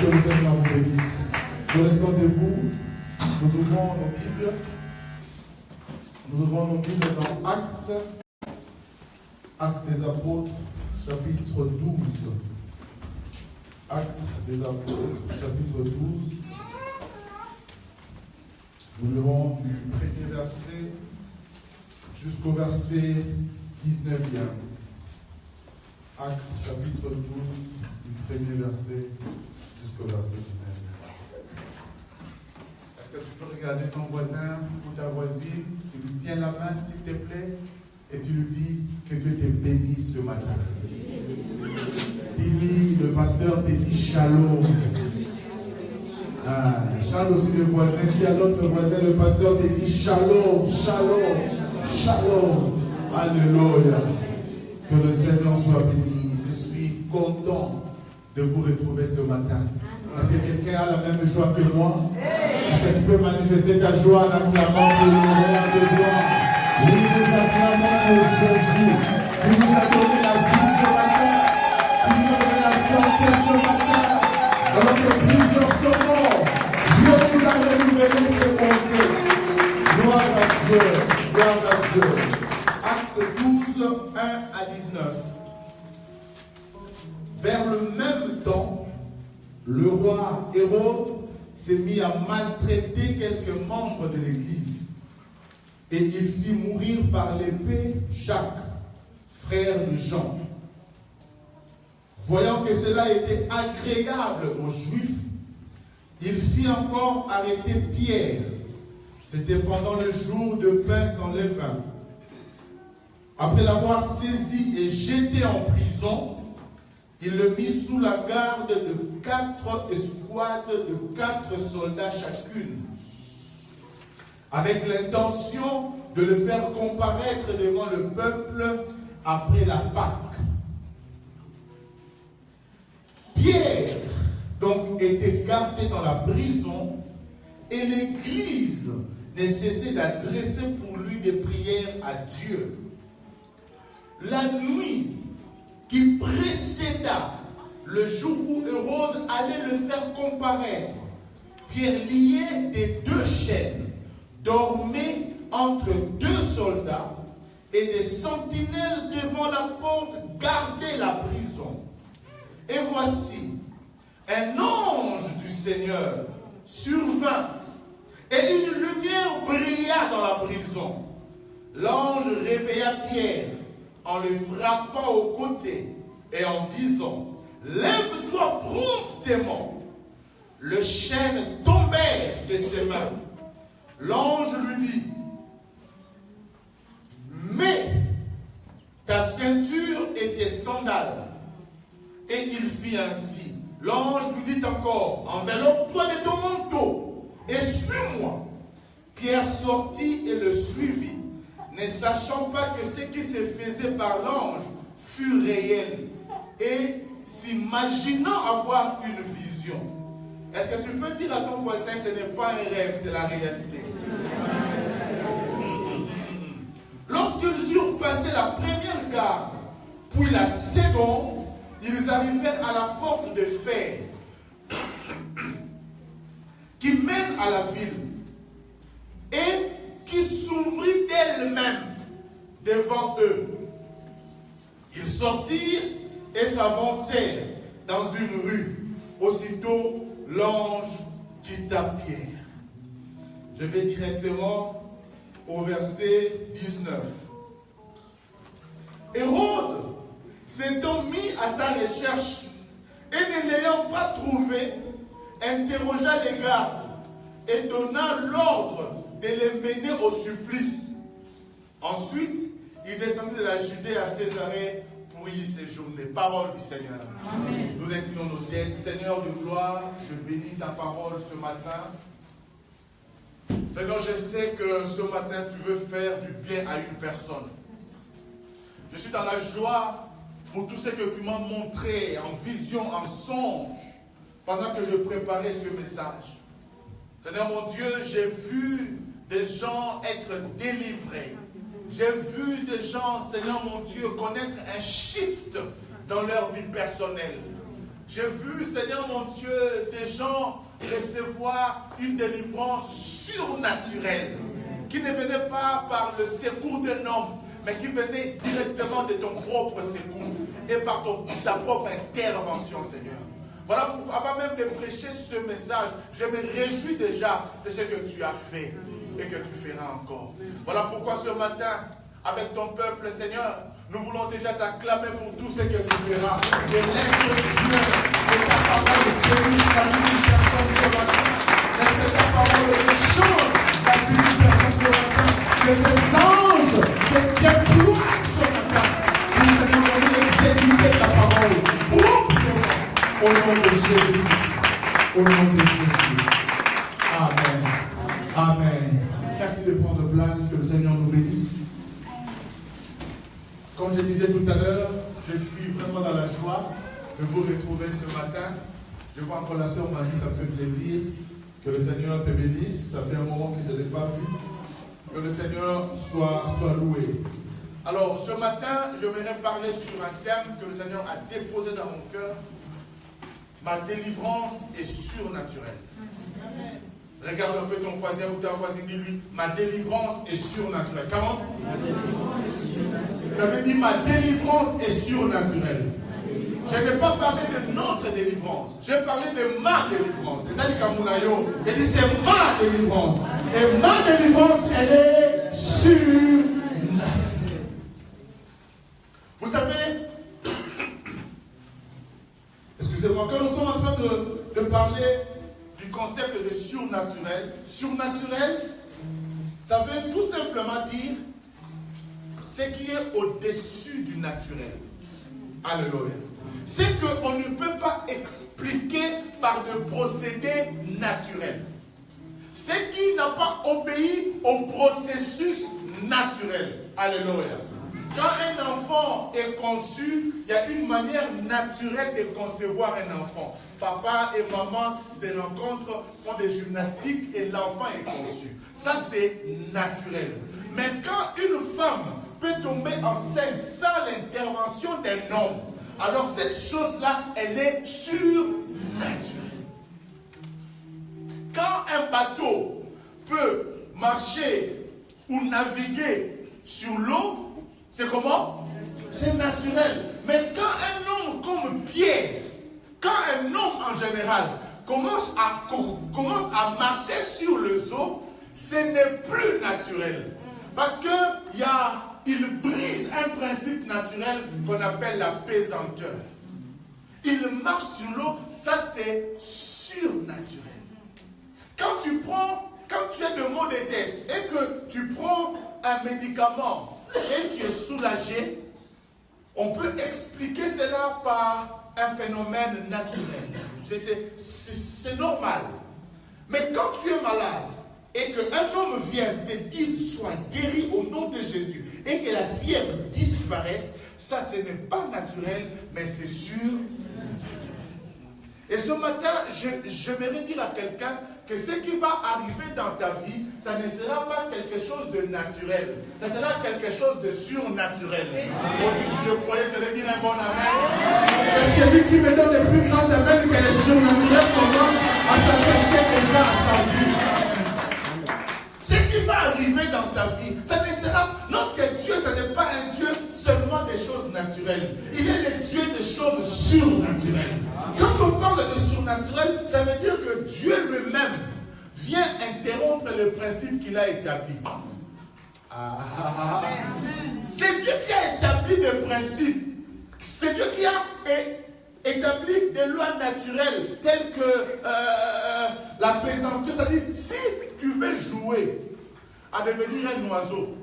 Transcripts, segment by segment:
Que le Seigneur vous bénisse. Nous restons debout. Nous ouvrons nos Bibles. Nous ouvrons nos Bibles dans Actes des Apôtres, chapitre 12. Actes des Apôtres, chapitre 12. Nous lirons du premier verset jusqu'au verset 19e. Actes, chapitre 12, du premier verset jusqu'au verset 19. Est-ce que tu peux regarder ton voisin ou ta voisine? Tu lui tiens la main, s'il te plaît, et tu lui dis que Dieu te bénisse ce matin. Dis-lui, le pasteur te dit shalom. Charles aussi le voisin, qui a l'autre voisin, le pasteur te dit shalom, shalom, shalom. Alléluia. Que le Seigneur soit béni. Je suis content de vous retrouver ce matin. Est-ce que quelqu'un a la même joie que moi? Est-ce que tu peux manifester ta joie en acclamant pour le roi de gloire? Oui, nous acclamons pour Jésus. Il nous a donné la vie ce matin. Il nous a donné la santé ce matin. Alors que plusieurs sont morts, Dieu nous a renouvelé ses bontés. Gloire à Dieu. Gloire à Dieu. Acte 12, 1 à 19. Vers le même temps, le roi Hérode s'est mis à maltraiter quelques membres de l'Église. Et il fit mourir par l'épée Jacques, frère de Jean. Voyant que cela était agréable aux Juifs, il fit encore arrêter Pierre. C'était pendant le jour de pain sans levain. Après l'avoir saisi et jeté en prison, il le mit sous la garde de 4 escouades de 4 soldats chacune, avec l'intention de le faire comparaître devant le peuple après la Pâque. Pierre, donc, était gardé dans la prison et l'Église ne cessait d'adresser pour lui des prières à Dieu. La nuit qui précéda le jour où Hérode allait le faire comparaître, Pierre, lié des 2 chaînes, dormait entre 2 soldats et des sentinelles devant la porte gardaient la prison. Et voici, un ange du Seigneur survint et une lumière brilla dans la prison. L'ange réveilla Pierre en le frappant au côté et en disant: lève-toi promptement. Les chaînes tombèrent de ses mains. L'ange lui dit: mets ta ceinture et tes sandales. Et il fit ainsi. L'ange lui dit encore: enveloppe-toi de ton manteau et suis-moi. Pierre sortit et le suivit, ne sachant pas que ce qui se faisait par l'ange fut réel, et s'imaginant avoir une vision. Est-ce que tu peux dire à ton voisin, ce n'est pas un rêve, c'est la réalité? Lorsqu'ils eurent passé la première garde, puis la seconde, ils arrivèrent à la porte de fer qui mène à la ville et qui s'ouvrit d'elle-même devant eux. Ils sortirent et s'avancèrent dans une rue. Aussitôt, l'ange quitta Pierre. Je vais directement au verset 19. Hérode, s'étant mis à sa recherche et ne l'ayant pas trouvé, interrogea les gardes et donna l'ordre de les mener au supplice. Ensuite, il descendit de la Judée à Césarée pour y séjourner. Parole du Seigneur. Amen. Nous inclinons nos têtes. Seigneur de gloire, je bénis ta parole ce matin. Seigneur, je sais que ce matin, tu veux faire du bien à une personne. Je suis dans la joie pour tout ce que tu m'as montré en vision, en songe, pendant que je préparais ce message. Seigneur mon Dieu, j'ai vu des gens être délivrés. J'ai vu des gens, Seigneur mon Dieu, connaître un shift dans leur vie personnelle. J'ai vu, Seigneur mon Dieu, des gens recevoir une délivrance surnaturelle qui ne venait pas par le secours d'un homme, mais qui venait directement de ton propre secours et par ta propre intervention, Seigneur. Voilà pourquoi, avant même de prêcher ce message, je me réjouis déjà de ce que tu as fait et que tu feras encore. Voilà pourquoi ce matin, avec ton peuple, Seigneur, nous voulons déjà t'acclamer pour tout ce que tu feras. Et laisse Dieu de ta parole bénisse la vie d'une personne ce matin. Laisse ta parole change la vie d'une personne ce matin. Que tes anges se déploient ce matin. Nous te demandons d'exécuter ta parole promptement. Au nom de Jésus. Au nom de Jésus. Amen. Amen. Merci de prendre place. Que le Seigneur nous bénisse. Comme je disais tout à l'heure, je suis vraiment dans la joie de vous retrouver ce matin. Je vois encore la sœur Marie, ça me fait plaisir. Que le Seigneur te bénisse. Ça fait un moment que je ne l'ai pas vu. Que le Seigneur soit loué. Alors, ce matin, je voudrais parler sur un thème que le Seigneur a déposé dans mon cœur. Ma délivrance est surnaturelle. Amen. Regarde un peu ton voisin ou ta voisine, dis-lui, ma délivrance est surnaturelle. Comment? J'avais dit, ma délivrance est surnaturelle. Je n'ai pas parlé de notre délivrance. J'ai parlé de ma délivrance. C'est ça, dit Kamunayo. J'ai dit, c'est ma délivrance. Et ma délivrance, elle est surnaturelle. Vous savez, excusez-moi, quand nous sommes en train de parler du concept de surnaturel, ça veut tout simplement dire ce qui est au-dessus du naturel. Alléluia. C'est qu'on ne peut pas expliquer par des procédés naturels. Ce qui n'a pas obéi au processus naturel. Alléluia. Quand un enfant est conçu, il y a une manière naturelle de concevoir un enfant. Papa et maman se rencontrent, font des gymnastiques et l'enfant est conçu. Ça, c'est naturel. Mais quand une femme peut tomber enceinte sans l'intervention d'un homme, alors cette chose-là, elle est surnaturelle. Quand un bateau peut marcher ou naviguer sur l'eau, c'est comment? C'est naturel. Mais quand un homme comme Pierre, quand un homme en général commence à marcher sur les eaux, ce n'est plus naturel. Parce qu'il brise un principe naturel qu'on appelle la pesanteur. Il marche sur l'eau, ça c'est surnaturel. Quand tu es de maux de tête et que tu prends un médicament et tu es soulagé, on peut expliquer cela par un phénomène naturel. C'est normal. Mais quand tu es malade et qu'un homme vient te dire sois guéri au nom de Jésus et que la fièvre disparaisse, ça ce n'est pas naturel, mais c'est sûr. Et ce matin, j'aimerais dire à quelqu'un que ce qui va arriver dans ta vie, ça ne sera pas quelque chose de naturel. Ça sera quelque chose de surnaturel. Ou si tu le croyais, tu allais dire un bon amen. Et celui qui me donne le plus grand amen que le surnaturel commence à s'attacher déjà à sa vie. Ce qui va arriver dans ta vie, ça ne sera... Notre Dieu, ce n'est pas un Dieu seulement des choses naturelles. Il est le Dieu des choses surnaturelles. Quand on parle de surnaturel, ça veut dire que Dieu lui-même vient interrompre le principe qu'il a établi. C'est Dieu qui a établi des principes. C'est Dieu qui a établi des lois naturelles telles que la pesanteur. C'est-à-dire, si tu veux jouer à devenir un oiseau,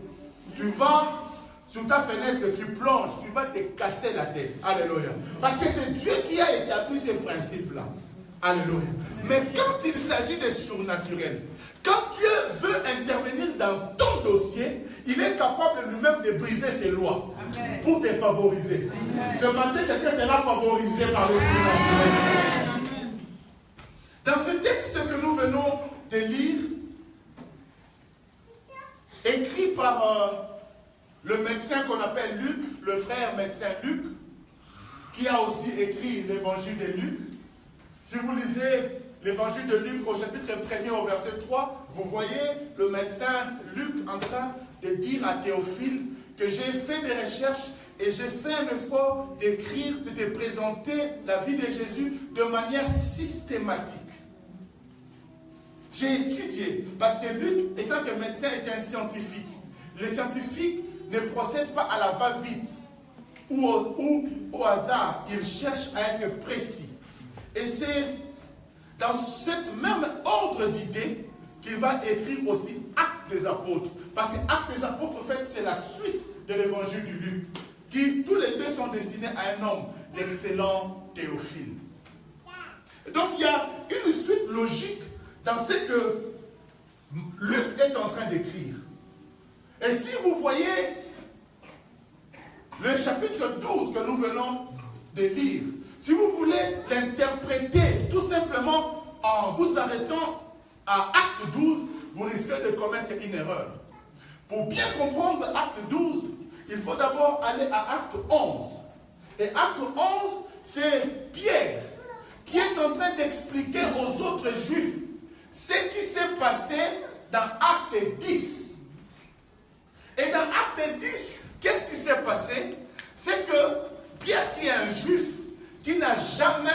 tu vas sur ta fenêtre, tu plonges, tu vas te casser la tête. Alléluia. Parce que c'est Dieu qui a établi ces principes-là. Alléluia. Mais quand il s'agit de surnaturel, quand Dieu veut intervenir dans ton dossier, il est capable lui-même de briser ses lois. Amen. Pour te favoriser. Amen. Ce matin, quelqu'un sera favorisé par le surnaturel. Amen. Dans ce texte que nous venons de lire, écrit par le médecin qu'on appelle Luc, le frère médecin Luc, qui a aussi écrit l'évangile de Luc. Si vous lisez l'évangile de Luc au chapitre 1er au verset 3, vous voyez le médecin Luc en train de dire à Théophile que j'ai fait des recherches et j'ai fait un effort d'écrire, de te présenter la vie de Jésus de manière systématique. J'ai étudié, parce que Luc, étant que médecin, est un scientifique. Les scientifiques ne procèdent pas à la va-vite ou au hasard. Ils cherchent à être précis. Et c'est dans ce même ordre d'idées qu'il va écrire aussi Actes des Apôtres. Parce que Actes des Apôtres, en fait, c'est la suite de l'évangile de Luc, qui tous les deux sont destinés à un homme, l'excellent Théophile. Donc il y a une suite logique dans ce que Luc est en train d'écrire. Et si vous voyez le chapitre 12 que nous venons de lire, si vous voulez l'interpréter tout simplement en vous arrêtant à Acte 12, vous risquez de commettre une erreur. Pour bien comprendre Acte 12, il faut d'abord aller à Acte 11. Et Acte 11, c'est Pierre qui est en train d'expliquer aux autres Juifs ce qui s'est passé dans Acte 10. Et dans Acte 10, qu'est-ce qui s'est passé? C'est que Pierre, qui est un Juif, qui n'a jamais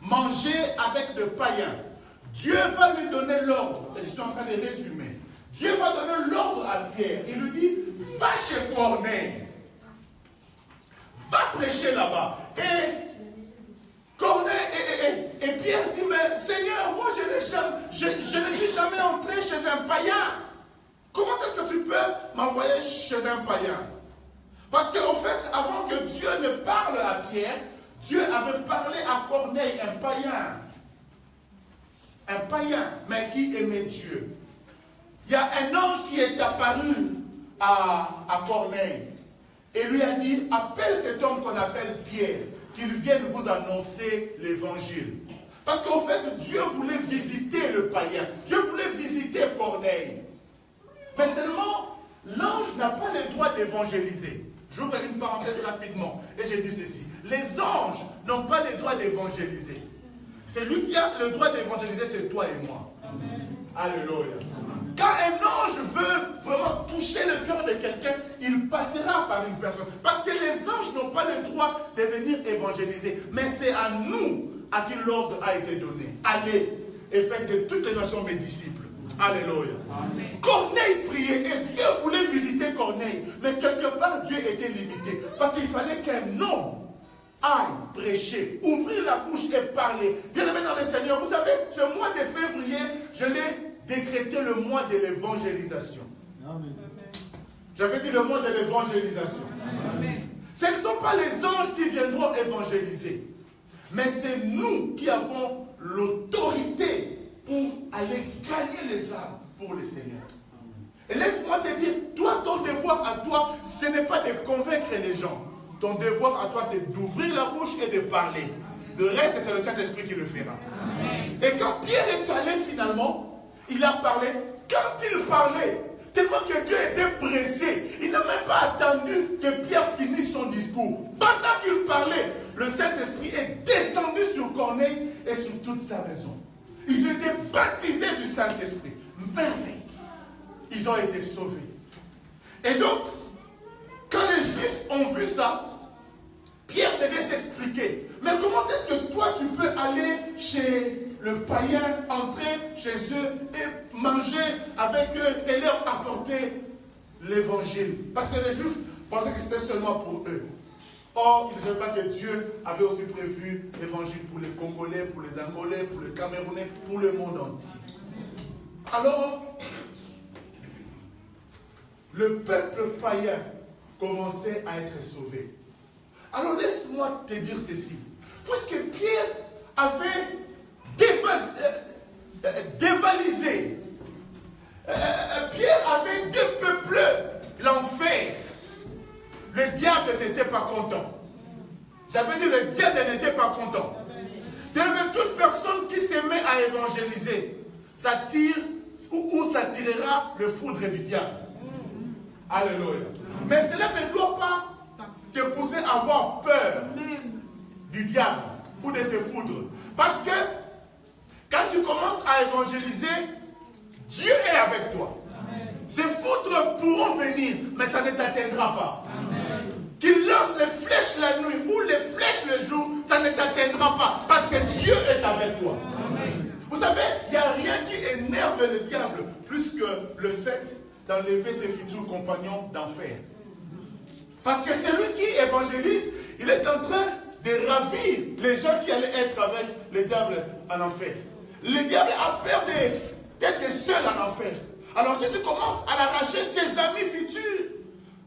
mangé avec de païens, Dieu va lui donner l'ordre. Et je suis en train de résumer. Dieu va donner l'ordre à Pierre. Il lui dit, va chez Corneille. Va prêcher là-bas. Et Corneille et Pierre dit, mais Seigneur, moi je ne suis jamais entré chez un païen. Comment est-ce que tu peux m'envoyer chez un païen? Parce qu'en fait, avant que Dieu ne parle à Pierre, Dieu avait parlé à Corneille, un païen. Un païen, mais qui aimait Dieu. Il y a un ange qui est apparu à Corneille et lui a dit, appelle cet homme qu'on appelle Pierre, qu'il vienne vous annoncer l'évangile. Parce qu'en fait, Dieu voulait visiter le païen. Dieu voulait visiter Corneille. Mais seulement, l'ange n'a pas le droit d'évangéliser. J'ouvre une parenthèse rapidement et je dis ceci. Les anges n'ont pas le droit d'évangéliser. C'est lui qui a le droit d'évangéliser, c'est toi et moi. Amen. Alléluia. Quand un ange veut vraiment toucher le cœur de quelqu'un, il passera par une personne. Parce que les anges n'ont pas le droit de venir évangéliser. Mais c'est à nous à qui l'ordre a été donné. Allez et faites de toutes les nations mes disciples. Alléluia. Amen. Corneille priait et Dieu voulait visiter Corneille. Mais quelque part, Dieu était limité. Parce qu'il fallait qu'un homme aille prêcher, ouvrir la bouche et parler. Bien aimé dans le Seigneur, vous savez, ce mois de février, je l'ai décrété le mois de l'évangélisation. J'avais dit le mois de l'évangélisation. Ce ne sont pas les anges qui viendront évangéliser, mais c'est nous qui avons l'autorité pour aller gagner les âmes pour le Seigneur. Et laisse-moi te dire, toi, ton devoir à toi, ce n'est pas de convaincre les gens. Ton devoir à toi, c'est d'ouvrir la bouche et de parler. Le reste, c'est le Saint-Esprit qui le fera. Amen. Et quand Pierre est allé finalement, il a parlé. Quand il parlait, tellement que Dieu était pressé, il n'a même pas attendu que Pierre finisse son discours. Pendant qu'il parlait, le Saint-Esprit est descendu sur Corneille et sur toute sa maison. Ils étaient baptisés du Saint-Esprit. Merveille. Ils ont été sauvés. Et donc, quand les Juifs ont vu ça, Pierre devait s'expliquer. Mais comment est-ce que toi tu peux aller chez le païen, entrer chez eux et manger avec eux et leur apporter l'évangile? Parce que les Juifs pensaient que c'était seulement pour eux. Or, ils ne savaient pas que Dieu avait aussi prévu l'évangile pour les Congolais, pour les Angolais, pour les Camerounais, pour le monde entier. Alors, le peuple païen commençait à être sauvé. Alors laisse-moi te dire ceci. Puisque Pierre avait dévalisé, Pierre avait dépeuplé l'enfer. Le diable n'était pas content. J'avais dit, le diable n'était pas content. Mais toute personne qui se met à évangéliser, ça tire ou ça tirera le foudre du diable. Alléluia. Mais cela ne doit pas te pousser à avoir peur du diable ou de ses foudres. Parce que quand tu commences à évangéliser, Dieu est avec toi. Ces foudres pourront venir, mais ça ne t'atteindra pas. Qu'il lance les flèches la nuit ou les flèches le jour, ça ne t'atteindra pas. Parce que Dieu est avec toi. Vous savez, il n'y a rien qui énerve le diable plus que le fait d'enlever ses futurs compagnons d'enfer. Parce que celui qui évangélise, il est en train de ravir les gens qui allaient être avec le diable en enfer. Le diable a peur d'être seul en enfer. Alors si tu commences à l'arracher, ses amis futurs,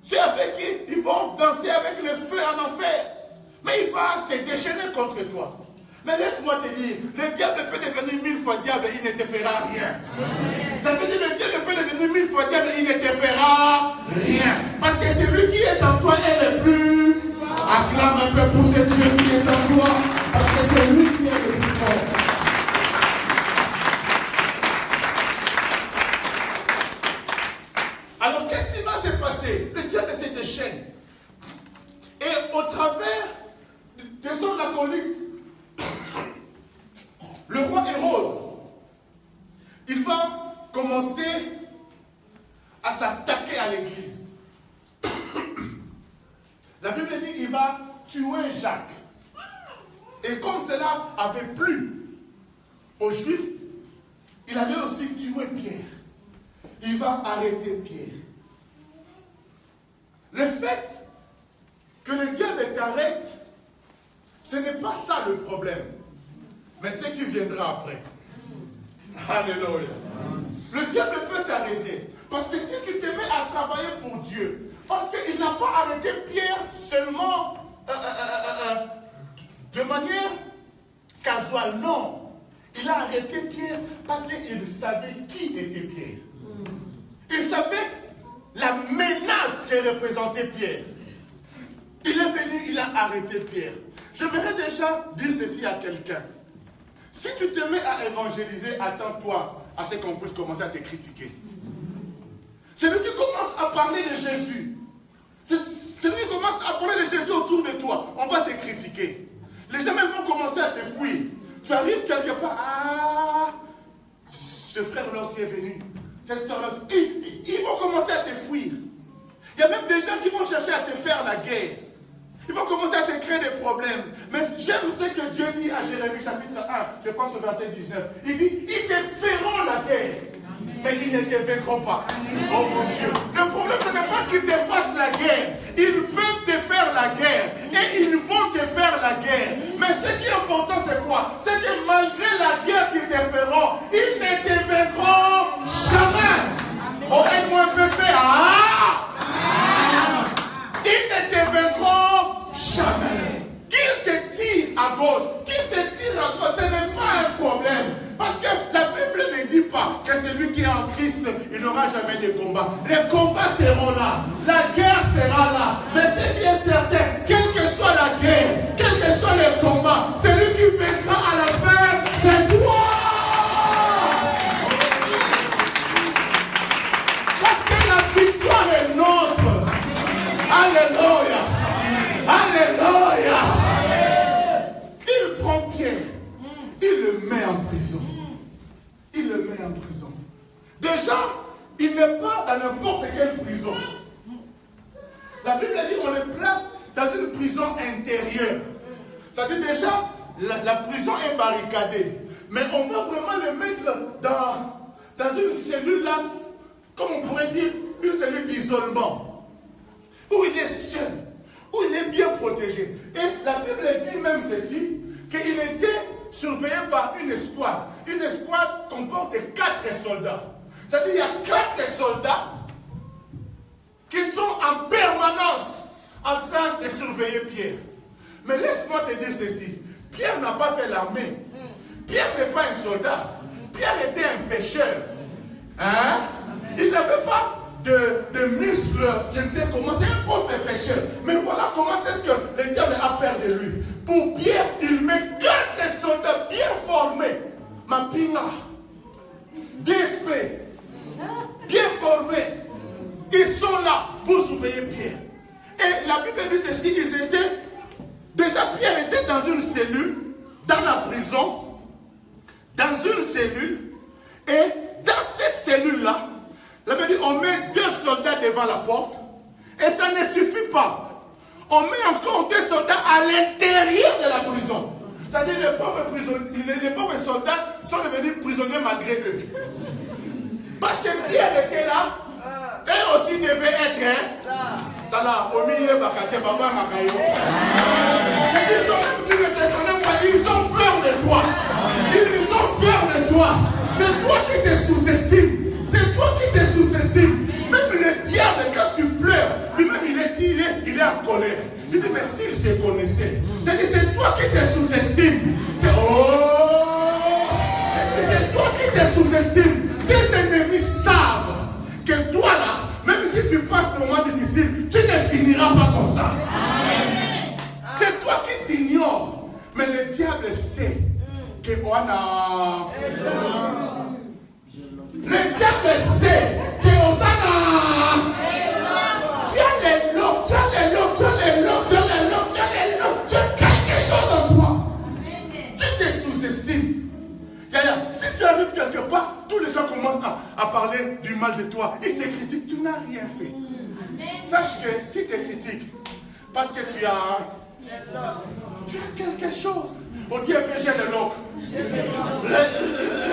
ceux avec qui ils vont danser avec le feu en enfer, mais il va se déchaîner contre toi. Mais laisse-moi te dire, le diable peut devenir 1000 fois diable, il ne te fera rien. Ça veut dire que le diable peut devenir 1000 fois diable, il ne te fera rien. Parce que celui qui est en toi est le plus. Acclame un peu pour ce Dieu qui est en toi. Parce que c'est lui qui est le plus fort. Alors qu'est-ce qui va se passer? Le diable se déchaîne. Et au travers de son acolyte, le roi Hérode, il va commencer à s'attaquer à l'église. La Bible dit qu'il va tuer Jacques. Et comme cela avait plu aux Juifs, il allait aussi tuer Pierre. Il va arrêter Pierre. Le fait que le diable t'arrête, ce n'est pas ça le problème. Mais ce qui viendra après. Alléluia. Le diable peut t'arrêter. Parce que si tu te mets à travailler pour Dieu, parce qu'il n'a pas arrêté Pierre seulement de manière casuelle, non. Il a arrêté Pierre parce qu'il savait qui était Pierre. Il savait la menace que représentait Pierre. Il est venu, il a arrêté Pierre. J'aimerais déjà dire ceci à quelqu'un. Si tu te mets à évangéliser, attends-toi à ce qu'on puisse commencer à te critiquer. Celui qui commence à parler de Jésus, celui qui commence à parler de Jésus autour de toi, on va te critiquer. Les gens même vont commencer à te fuir. Tu arrives quelque part, ah, ce frère-là aussi est venu. Cette soeur-là, ils vont commencer à te fuir. Il y a même des gens qui vont chercher à te faire la guerre. Ils vont commencer à te créer des problèmes. Mais j'aime ce que Dieu dit à Jérémie chapitre 1, je pense au verset 19. Il dit, ils te feront la guerre. Mais ils ne te vaincront pas. Oh mon Dieu. Le problème, ce n'est pas qu'ils te fassent la guerre. Ils peuvent te faire la guerre. Et ils vont te faire la guerre. Mais ce qui est important, c'est quoi? C'est que malgré la guerre qu'ils te feront, ils ne te vaincront jamais. Oh, aide-moi un peu faire. Ah! Ils ne te vaincront jamais. Qu'ils te tirent à gauche, qu'ils te tirent à droite, ce n'est pas un problème. Parce que la Bible ne dit pas que celui qui est en Christ, il n'aura jamais de combat. Les combats seront là. La guerre sera là. Mais ce qui est certain, quelle que soit la guerre, quels que soient les combats, celui qui vaincra à la fin, c'est toi. Parce que la victoire est nôtre. Alléluia. Alléluia. Il prend Pierre. Il le met en prison. Il le met en prison. Déjà, il n'est pas dans n'importe quelle prison. La Bible dit qu'on le place dans une prison intérieure. Ça dit déjà, la prison est barricadée. Mais on va vraiment le mettre dans une cellule là, comme on pourrait dire, une cellule d'isolement. Où il est seul. Où il est bien protégé. Et la Bible dit même ceci, qu'il était surveillé par une escouade. Une escouade comporte 4 soldats. C'est-à-dire qu'il y a 4 soldats qui sont en permanence en train de surveiller Pierre. Mais laisse-moi te dire ceci. Pierre n'a pas fait l'armée. Pierre n'est pas un soldat. Pierre était un pêcheur. Hein? Il n'avait pas de muscles, je ne sais comment, c'est un pauvre pêcheur. Mais voilà comment est-ce que le diable a peur de lui. Pour Pierre, il met 4 soldats bien formés. Mapinga, DSP, bien formés. Ils sont là pour surveiller Pierre. Et la Bible dit ceci, déjà Pierre était dans une devant la porte. Et ça ne suffit pas. On met encore 2 soldats à l'intérieur de la prison. C'est-à-dire les pauvres soldats sont devenus prisonniers malgré eux. Parce que Pierre était là, eux aussi devaient être là, au milieu de Bakate, Baba Makayo. Je dis toi-même, tu ne te connais pas, ils ont peur de toi. Ils ont peur de toi. C'est toi qui te sous-estimes. C'est toi qui te sous-estimes. Même le diable, quand tu pleures, lui-même il est en colère. Il dit, mais s'il se connaissait, c'est toi qui te sous-estimes. C'est toi qui te sous-estimes. Tes ennemis savent que toi là, même si tu passes des moments difficiles, tu ne finiras pas comme ça. C'est toi qui t'ignores. Mais le diable sait que on a. Le diable sait que Hosanna. Tu as les lobes, tu as les lobes, tu as les lobes, tu as les lobes, tu as les lobes, tu as quelque chose en toi. Tu te sous-estimes. Si tu arrives quelque part, tous les gens commencent à parler du mal de toi. Ils te critiquent, tu n'as rien fait. Sache que si tu critiques, parce que tu as quelque chose. On dit que j'ai les lobes.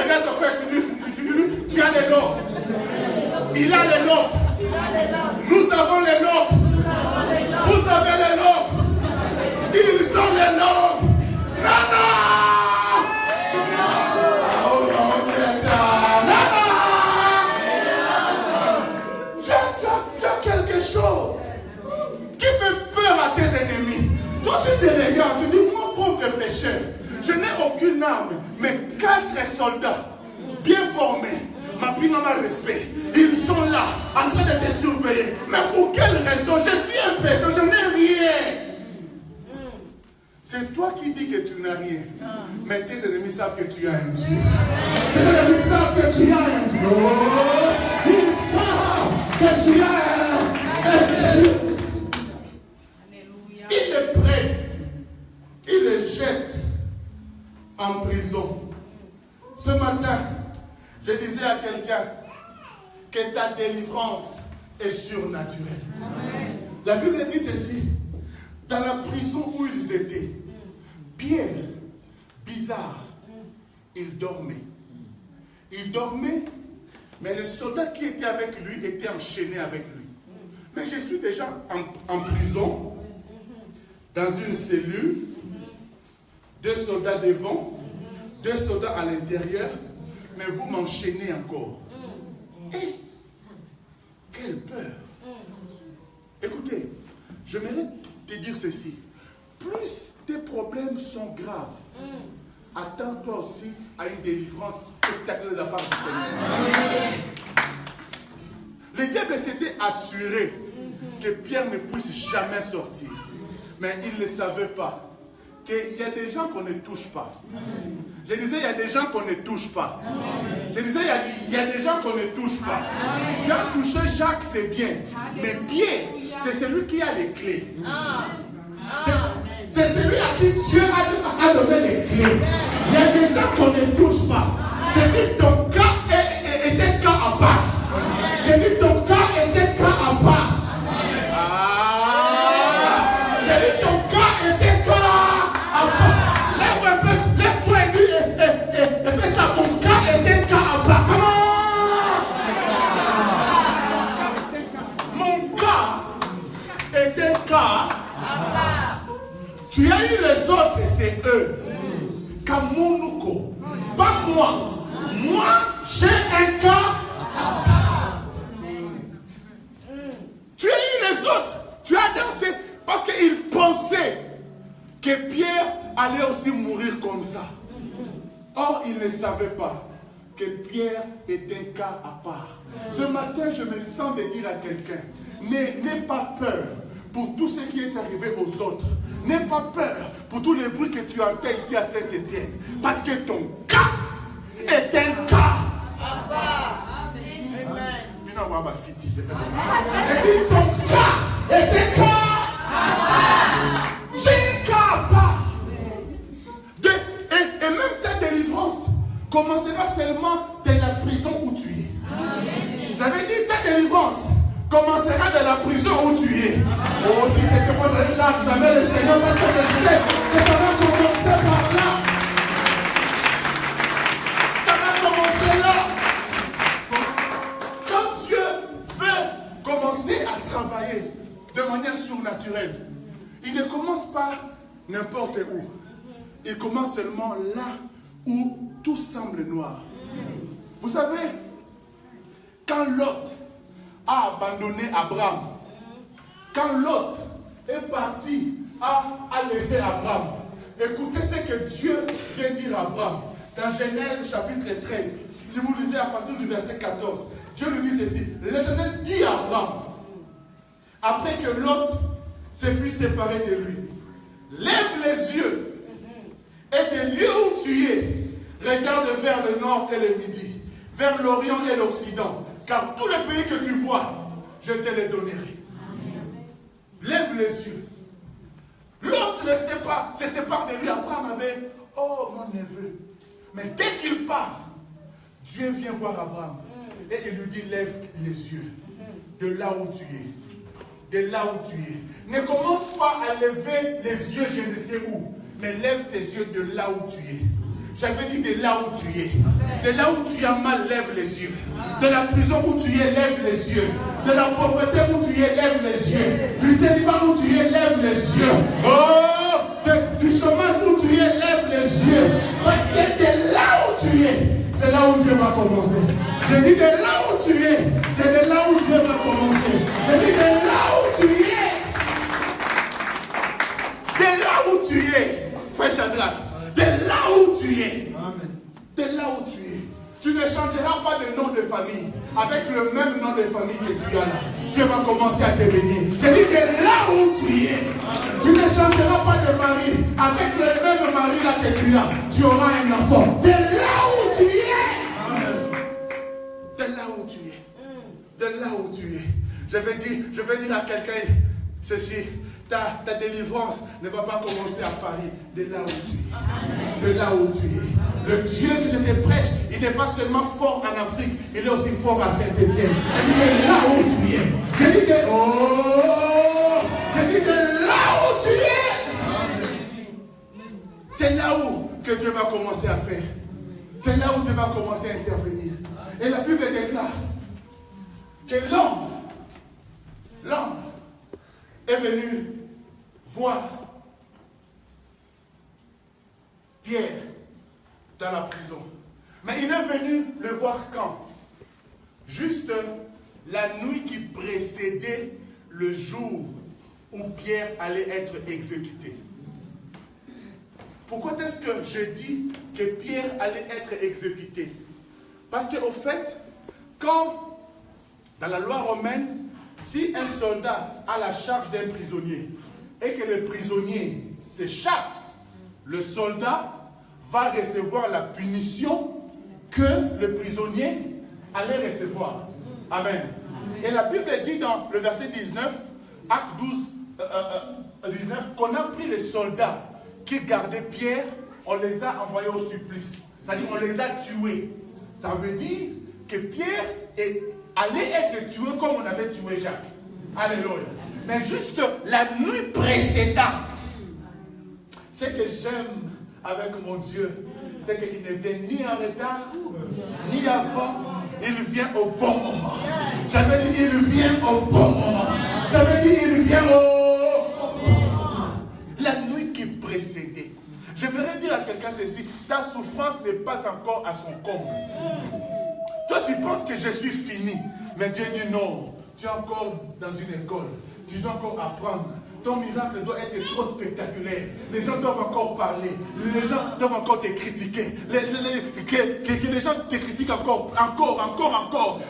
Regarde ton frère, tu as les lobes. Il a les lobes. Nous avons les lobes. Vous avez les lobes. Ils ont les lobes. Nana! Tu as quelque chose qui fait peur à tes ennemis. Toi, tu te regardes, tu dis, moi, pauvre pécheur, je n'ai aucune arme, mais 4 soldats bien formés, ma respect. Ils sont là, en train de te surveiller. Mais pour quelle raison? Je suis un pécheur, je n'ai rien. C'est toi qui dis que tu n'as rien. Mais tes ennemis savent que tu as un Dieu. Tes ennemis savent que tu as un Dieu. Ils savent que tu as un Dieu. Il le prennent, il le jette en prison. Ce matin, je disais à quelqu'un que ta délivrance est surnaturelle. Amen. La Bible dit ceci, dans la prison où ils étaient, Pierre, bizarre, il dormait. Il dormait, mais le soldat qui était avec lui était enchaîné avec lui. Mais je suis déjà en prison, dans une cellule, 2 soldats devant, 2 soldats à l'intérieur, mais vous m'enchaînez encore. Et quelle peur! Écoutez, j'aimerais te dire ceci. Plus tes problèmes sont graves, attends-toi aussi à une délivrance spectaculaire de la part du Seigneur. Le diable s'était assuré que Pierre ne puisse jamais sortir. Mais il ne savait pas qu'il y a des gens qu'on ne touche pas. Je disais, il y a des gens qu'on ne touche pas. Je disais, il y a des gens qu'on ne touche pas. Tu as touché Jacques, c'est bien. Mais Pierre, c'est celui qui a les clés. C'est celui à qui Dieu a donné les clés. Il y a des gens qu'on ne touche pas. J'ai dit, ton cas était cas à part. J'ai dit, ton cas était cas à part. Tu as eu les autres, c'est eux. Kamounouko. Pas moi. Moi, j'ai un cas. Tu as eu les autres. Tu as dansé. Parce qu'ils pensaient que Pierre allait aussi mourir comme ça. Or, ils ne savaient pas que Pierre est un cas à part. Ce matin, je me sens de dire à quelqu'un, n'aie pas peur pour tout ce qui est arrivé aux autres. N'aie pas peur pour tous les bruits que tu entends ici à Saint-Étienne. Parce que ton cas est un cas à part. Amen. Et puis ton cas est un cas à part. J'ai un cas à part. Et même ta délivrance commencera seulement de la prison où tu es. J'avais dit ta délivrance commencera de la prison où tu es. Oh, si c'est que moi j'allais déjà acclamer le Seigneur parce que je sais que ça va commencer par là. Ça va commencer là. Quand Dieu veut commencer à travailler de manière surnaturelle, il ne commence pas n'importe où. Il commence seulement là où tout semble noir. Vous savez, quand Lot a abandonné Abraham, quand Lot est parti, a laissé Abraham, écoutez ce que Dieu vient dire à Abraham dans Genèse chapitre 13. Si vous lisez à partir du verset 14, Dieu lui dit ceci. L'Éternel dit à Abraham, après que Lot se fut séparé de lui, lève les yeux et des lieux où tu es, regarde vers le nord et le midi, vers l'Orient et l'Occident, car tous les pays que tu vois, je te les donnerai. Lève les yeux. L'autre se sépare de lui. Abraham avait, oh mon neveu. Mais dès qu'il part, Dieu vient voir Abraham. Et il lui dit, lève les yeux. De là où tu es. De là où tu es. Ne commence pas à lever les yeux je ne sais où. Mais lève tes yeux de là où tu es. J'avais dit de là où tu es. De là où tu as mal, lève les yeux. De la prison où tu es, lève les yeux. De la pauvreté où tu es, lève les yeux. Du célibat où tu es, lève les yeux. Oh, du chômage où tu es, lève les yeux. Parce que de là où tu es, c'est là où Dieu va commencer. Je dis de là où tu es, c'est de là où Dieu va commencer. Je dis de là où tu es. De là où tu es, frère Shadrach. De là où tu es. De là où tu es. Tu ne changeras pas de nom de famille avec le même nom de famille que tu as là. Dieu va commencer à te bénir. Je dis de là où tu es. Tu ne changeras pas de mari avec le même mari là que tu as. Tu auras un enfant. De là où tu es. De là où tu es. De là où tu es. Je vais dire à quelqu'un ceci. Ta délivrance ne va pas commencer à Paris, de là où tu es. De là où tu es. Le Dieu que je te prêche, il n'est pas seulement fort en Afrique, il est aussi fort à Saint-Étienne. Je dis de là où tu es. Je dis de là où tu es. C'est là où que Dieu va commencer à faire. C'est là où Dieu va commencer à intervenir. Et la Bible déclare que l'ange est venu voir Pierre dans la prison. Mais il est venu le voir quand? Juste la nuit qui précédait le jour où Pierre allait être exécuté. Pourquoi est-ce que je dis que Pierre allait être exécuté? Parce qu'au fait, quand dans la loi romaine, si un soldat a la charge d'un prisonnier et que le prisonnier s'échappe, le soldat va recevoir la punition que le prisonnier allait recevoir. Amen. Et la Bible dit dans le verset 19, acte 19, qu'on a pris les soldats qui gardaient Pierre, on les a envoyés au supplice. C'est-à-dire on les a tués. Ça veut dire que Pierre allait être tué comme on avait tué Jacques. Alléluia. Mais juste la nuit précédente, ce que j'aime avec mon Dieu, c'est qu'il ne vient ni en retard, ni avant, il vient au bon moment. J'avais dit, il vient au bon moment. J'avais dit, il vient au bon moment. La nuit qui précédait. J'aimerais dire à quelqu'un ceci, ta souffrance n'est pas encore à son comble. Toi, tu penses que je suis fini. Mais Dieu dit non. Tu es encore dans une école. Tu dois encore apprendre. Ton miracle doit être trop spectaculaire. Les gens doivent encore parler. Les gens doivent encore te critiquer. Que les gens te critiquent encore.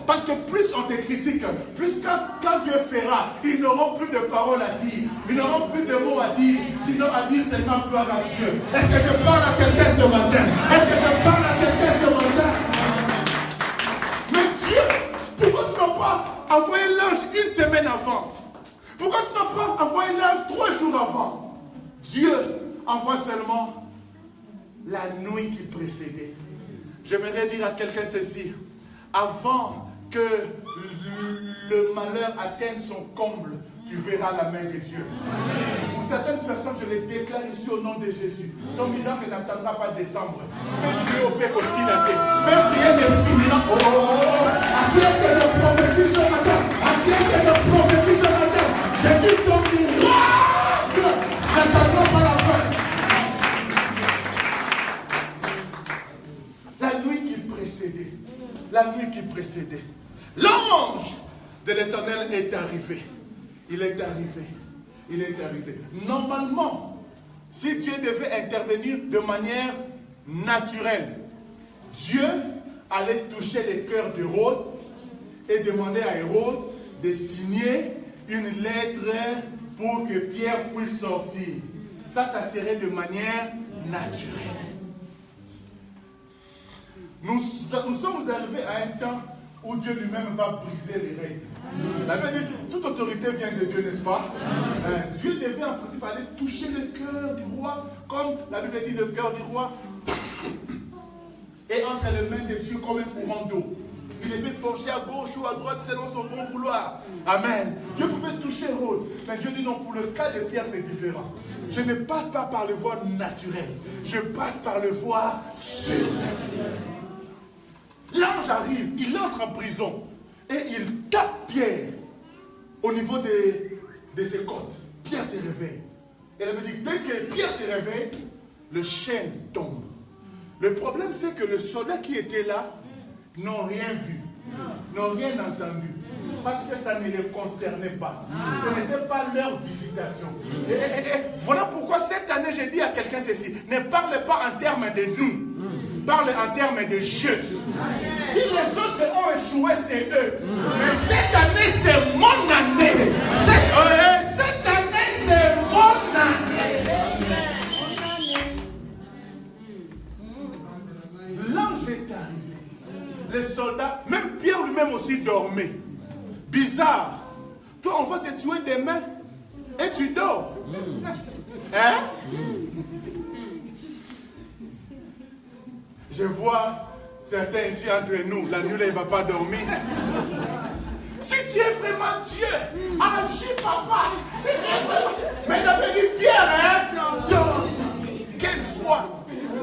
Parce que plus on te critique, plus quand Dieu fera, ils n'auront plus de paroles à dire. Ils n'auront plus de mots à dire. Sinon à dire seulement gloire à Dieu. Est-ce que je parle à quelqu'un ce matin? Est-ce que je parle à quelqu'un ce matin? Mais Dieu, pourquoi tu n'as pas envoyé l'ange une semaine avant? Pourquoi tu n'as pas envoyé l'ange 3 jours avant? Dieu envoie seulement la nuit qui précédait. J'aimerais dire à quelqu'un ceci. Avant que le malheur malheur atteigne son comble, tu verras la main de Dieu. Pour certaines personnes, je les déclare ici au nom de Jésus. Ton miracle n'attendra pas décembre. Février au Pec aussi la tête. Février ne finira. Oh, à qui est-ce que je prophétise ce matin? À qui est-ce que je prophétise ce matin? J'ai dit ton miracle n'attendra pas la fin. La nuit qui précédait. La nuit qui précédait. L'ange de l'Éternel est arrivé. Il est arrivé. Il est arrivé. Normalement, si Dieu devait intervenir de manière naturelle, Dieu allait toucher les cœurs d'Hérode et demander à Hérode de signer une lettre pour que Pierre puisse sortir. Ça serait de manière naturelle. Nous sommes arrivés à un temps où Dieu lui-même va briser les règles. La Bible dit, toute autorité vient de Dieu, n'est-ce pas? Dieu devait en principe aller toucher le cœur du roi, comme la Bible dit, le cœur du roi est entre les mains de Dieu comme un courant d'eau. Il est fait pencher à gauche ou à droite selon son bon vouloir. Amen. Dieu pouvait toucher Hérode, mais Dieu dit non, pour le cas de Pierre, c'est différent. Je ne passe pas par le voie naturelle, je passe par le voie surnaturelle. L'ange arrive, il entre en prison et il tape Pierre au niveau de ses côtes. Pierre se réveille. Et elle me dit, dès que Pierre se réveille, le chêne tombe. Le problème, c'est que les soldats qui étaient là n'ont rien vu, n'ont rien entendu, parce que ça ne les concernait pas. Ce n'était pas leur visitation. Et voilà pourquoi cette année, j'ai dit à quelqu'un ceci, ne parle pas en termes de nous. Parle en termes de jeu. Si les autres ont échoué, c'est eux. Mais cette année, c'est mon année. Cette année, c'est mon année. L'ange est arrivé. Les soldats, même Pierre lui-même aussi dormait. Bizarre. Toi, on va te tuer demain et tu dors. Hein? Je vois certains ici entre nous, la nuit là, il ne va pas dormir. Si tu es vraiment Dieu, agis papa. Si tu es vraiment... Mais il avait dit Pierre, hein? Dors. Quelle foi,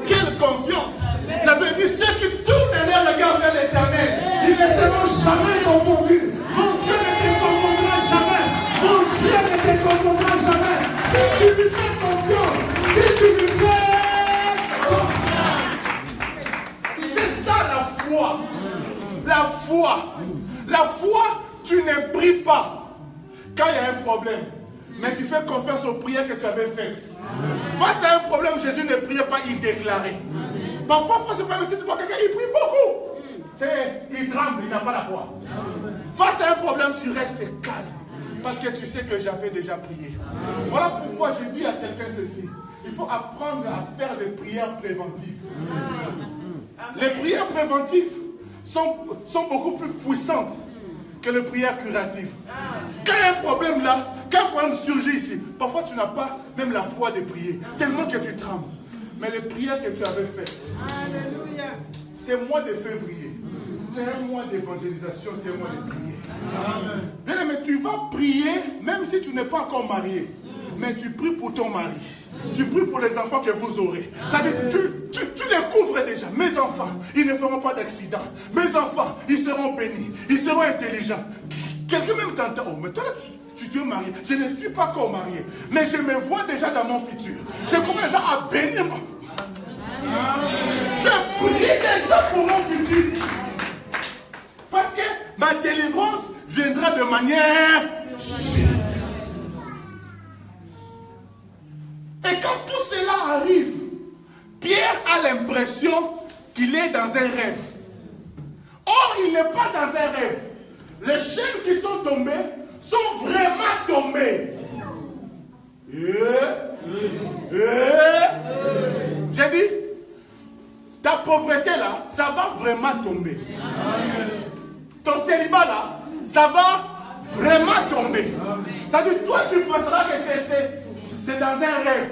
quelle confiance. Il avait dit ceux qui tournent les regards vers l'Éternel, ils ne seront jamais confondus. Mon Dieu ne te confondra jamais. Mon Dieu ne te confondra jamais. Si tu lui fais confiance, si tu lui fais la foi, tu ne pries pas quand il y a un problème, mais tu fais confiance aux prières que tu avais faites. Face à un problème, Jésus ne priait pas, il déclarait. Parfois, face à un problème, si tu vois quelqu'un, il prie beaucoup. Il tremble, il n'a pas la foi. Face à un problème, tu restes calme, parce que tu sais que j'avais déjà prié. Voilà pourquoi je dis à quelqu'un ceci, il faut apprendre à faire des prières préventives. Les prières préventives sont beaucoup plus puissantes que les prières curatives. Quand il y a un problème là, quand un problème surgit ici, parfois tu n'as pas même la foi de prier, tellement que tu trembles. Mais les prières que tu avais faites, c'est mois de février, c'est un mois d'évangélisation, c'est un mois de prière. Bien aimé, tu vas prier même si tu n'es pas encore marié, mais tu pries pour ton mari. Tu pries pour les enfants que vous aurez. C'est-à-dire, tu les couvres déjà. Mes enfants, ils ne feront pas d'accident. Mes enfants, ils seront bénis. Ils seront intelligents. Quelqu'un même t'entend. Oh, mais toi là, tu es marié. Je ne suis pas encore marié. Mais je me vois déjà dans mon futur. Je commence à bénir. Je prie déjà pour mon futur. Parce que ma délivrance viendra de manière sûre. Et quand tout cela arrive, Pierre a l'impression qu'il est dans un rêve. Or, il n'est pas dans un rêve. Les chaînes qui sont tombées sont vraiment tombées. J'ai dit, ta pauvreté là, ça va vraiment tomber. Ton célibat là, ça va vraiment tomber. Ça veut dire, toi tu penseras que c'est dans un rêve.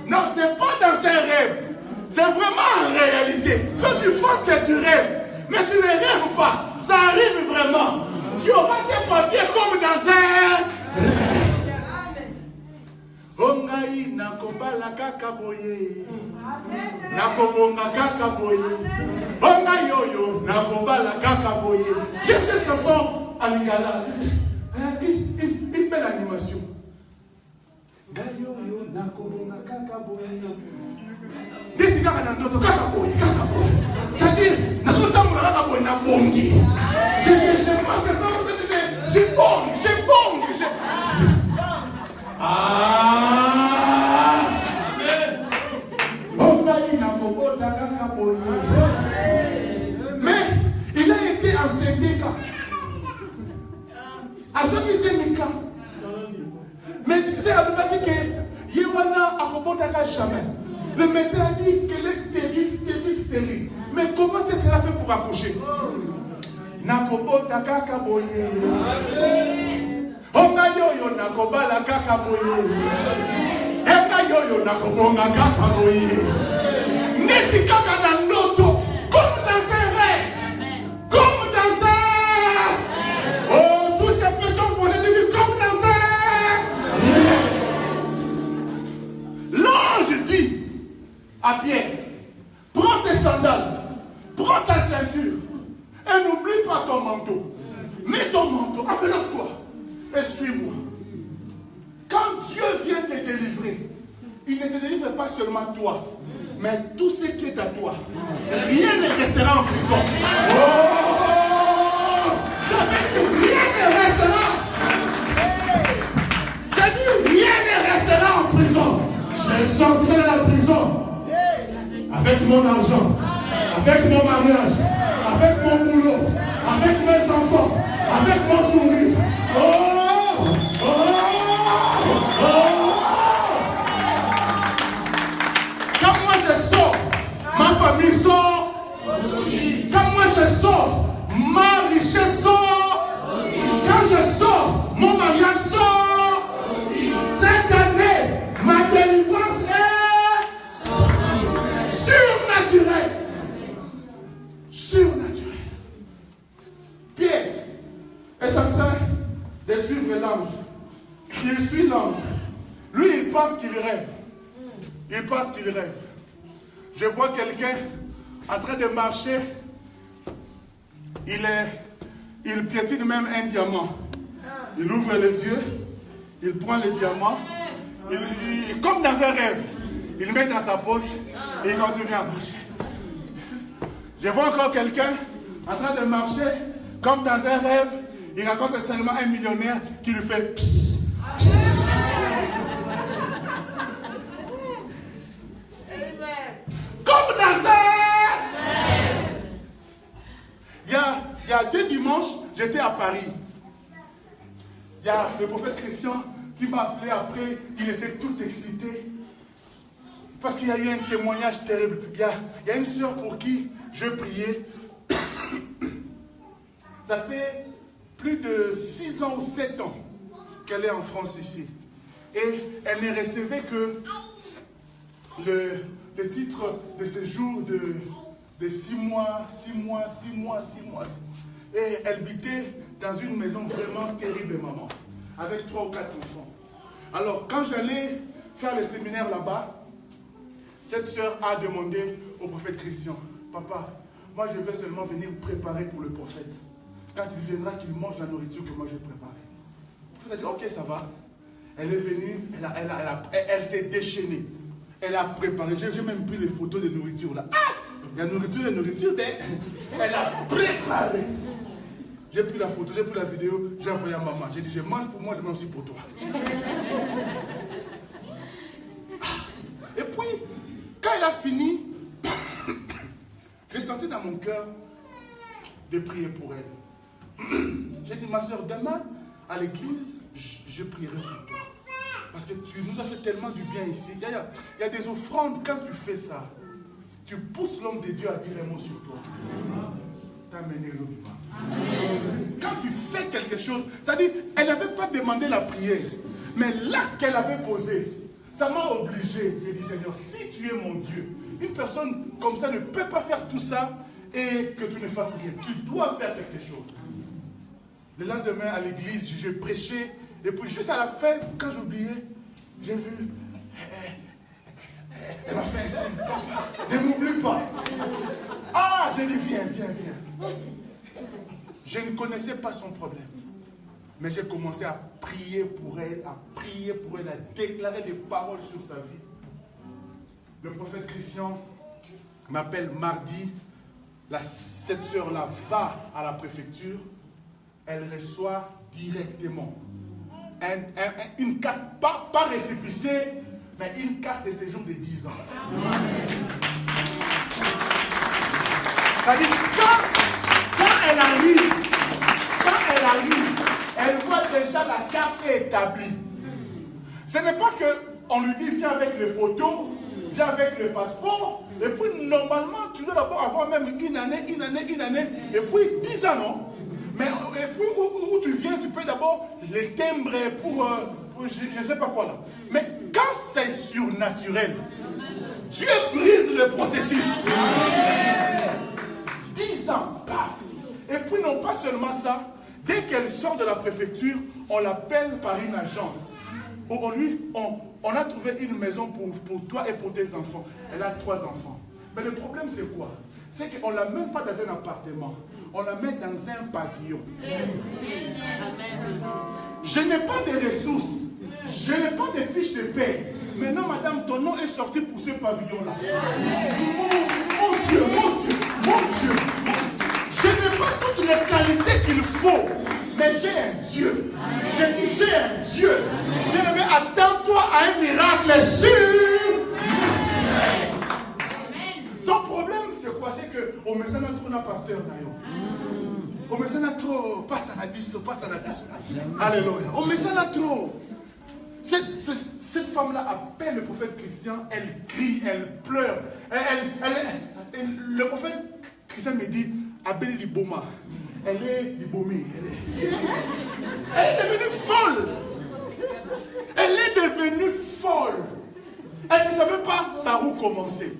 Non, ce n'est pas dans un rêve. C'est vraiment en réalité. Toi, tu penses que tu rêves, mais tu ne rêves pas. Ça arrive vraiment. Tu auras tes papiers comme dans kaka boye. Nakobonga kaka boye. Onga yoyo, nakobala kaka boye. J'aime cette chanson à Lingala. Une belle animation. Gayoyo, nakobonga kaka boye. Neti kaka na ndoto kaka boye, kaka boye. C'est-à-dire, nakotambola kaka boye na bongi. Je pense que j'ai bongi. Mais il a été enseigné quand avec les émigrants. Mais c'est à dire que Yewana a robotaka jamais. Le médecin a dit qu'elle est stérile. Mais comment est-ce qu'elle a fait pour accoucher? Nakobotaka kaboye. Onga yoyo nakobala kaka boye. Enga yoyo nakobonga kaka boye. Neti kaka na ndoto. Comme dans un rêve. Comme dans un... Oh, tous ces petits vont être dit comme dans un... L'ange dit à Pierre, prends tes sandales, prends ta ceinture et n'oublie pas ton manteau. Mets ton manteau, enveloppe-toi. Et suis-moi. Quand Dieu vient te délivrer, il ne te délivre pas seulement toi, mais tout ce qui est à toi. Rien ne restera en prison. Oh! J'avais dit rien ne restera. J'ai dit rien ne restera en prison. Je sortirai de la prison avec mon argent, avec mon mariage, avec mon boulot, avec mes enfants, avec mon sourire. Oh! Quand moi je sors, ma famille sort. Quand moi je sors, ma richesse sort. Quand je sors, mon mariage sort. Cette année, ma délivrance est surnaturelle. Surnaturelle. Pierre est en train de suivre l'ange. Il suit l'ange. Lui, il pense qu'il rêve. Il pense qu'il rêve. Je vois quelqu'un en train de marcher. Il piétine même un diamant. Il ouvre les yeux. Il prend le diamant. Comme dans un rêve. Il le met dans sa poche. Et il continue à marcher. Je vois encore quelqu'un en train de marcher. Comme dans un rêve. Il rencontre seulement un millionnaire qui lui fait psst. Comme dans un... Il y a 2 dimanches, j'étais à Paris. Il y a le prophète Christian qui m'a appelé après. Il était tout excité. Parce qu'il y a eu un témoignage terrible. Il y a une soeur pour qui je priais. Ça fait plus de 6 ans ou 7 ans qu'elle est en France ici. Et elle ne recevait que le titre de séjour de 6 mois. Et elle habitait dans une maison vraiment terrible, maman, avec 3 ou 4 enfants. Alors, quand j'allais faire le séminaire là-bas, cette sœur a demandé au prophète Christian, papa, moi je vais seulement venir préparer pour le prophète. Quand il viendra, qu'il mange la nourriture que moi je vais préparer. Le prophète a dit, ok, ça va. Elle est venue, elle s'est déchaînée. Elle a préparé, j'ai même pris les photos de nourriture là. Ah! Il y a nourriture, mais elle a préparé. J'ai pris la photo, j'ai pris la vidéo, j'ai envoyé à maman. J'ai dit, je mange pour moi, je mange aussi pour toi. Et puis, quand elle a fini, j'ai senti dans mon cœur de prier pour elle. J'ai dit, ma soeur, demain, à l'église, je prierai pour toi. Parce que tu nous as fait tellement du bien ici. Il y a des offrandes, quand tu fais ça, tu pousses l'homme de Dieu à dire un mot sur toi. Quand tu fais quelque chose, c'est-à-dire, elle n'avait pas demandé la prière, mais l'acte qu'elle avait posé, ça m'a obligé. J'ai dit, Seigneur, si tu es mon Dieu, une personne comme ça ne peut pas faire tout ça et que tu ne fasses rien. Tu dois faire quelque chose. Le lendemain, à l'église, je prêchais. Et puis, juste à la fin, quand j'oubliais, j'ai vu Elle m'a fait un signe. Papa, ne m'oublie pas. Ah, j'ai dit, viens, viens, viens. Je ne connaissais pas son problème. Mais j'ai commencé à prier pour elle, à déclarer des paroles sur sa vie. Le prophète Christian m'appelle mardi. Cette sœur-là va à la préfecture. Elle reçoit directement une carte, pas récépissée, mais une carte de séjour de 10 ans. Ça dit, quand elle arrive, elle voit déjà la carte établie. Ce n'est pas qu'on lui dit, viens avec les photos, viens avec le passeport, et puis normalement, tu dois d'abord avoir même une année, et puis 10 ans, non? Mais et puis où tu viens, tu peux d'abord les timbres pour je ne sais pas quoi là. Mais quand c'est surnaturel, Dieu brise le processus. 10 ans, paf. Et puis non pas seulement ça, dès qu'elle sort de la préfecture, on l'appelle par une agence. On a trouvé une maison pour toi et pour tes enfants. Elle a 3 enfants. Mais le problème c'est quoi? C'est qu'on ne la met pas dans un appartement. On la met dans un pavillon. Je n'ai pas de ressources. Je n'ai pas de fiches de paie. Maintenant, madame, ton nom est sorti pour ce pavillon-là. Mon Dieu, mon Dieu, mon Dieu. Je n'ai pas toutes les qualités qu'il faut. Mais j'ai un Dieu. J'ai un Dieu. Bien-aimé, attends-toi à un miracle sûr. Ton problème, c'est quoi? C'est qu'on me sent trop dans pasteur Nayo. On me sent trop pasteur Nabiso. Alléluia. On me sent trop. Cette femme-là appelle le prophète Christian, elle crie, elle pleure. Le prophète Christian me dit, Abel Liboma, elle est libomée. Elle est devenue folle. Elle est devenue folle. Elle ne savait pas par où commencer.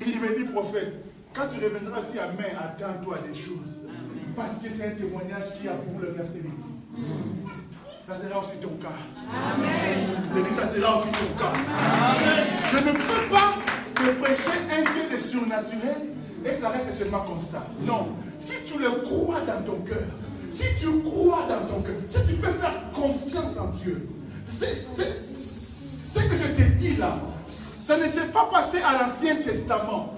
Il me dit, prophète, quand tu reviendras ici à main, attends-toi des choses. Parce que c'est un témoignage qui a bouleversé l'église. Ça sera aussi ton cas. Amen. Je dis, ça sera aussi ton cas. Amen. Je ne peux pas te prêcher un Dieu de surnaturel et ça reste seulement comme ça. Non. Si tu le crois dans ton cœur, si tu crois dans ton cœur, si tu peux faire confiance en Dieu, ce que je te dis là, ça ne s'est pas passé à l'Ancien Testament.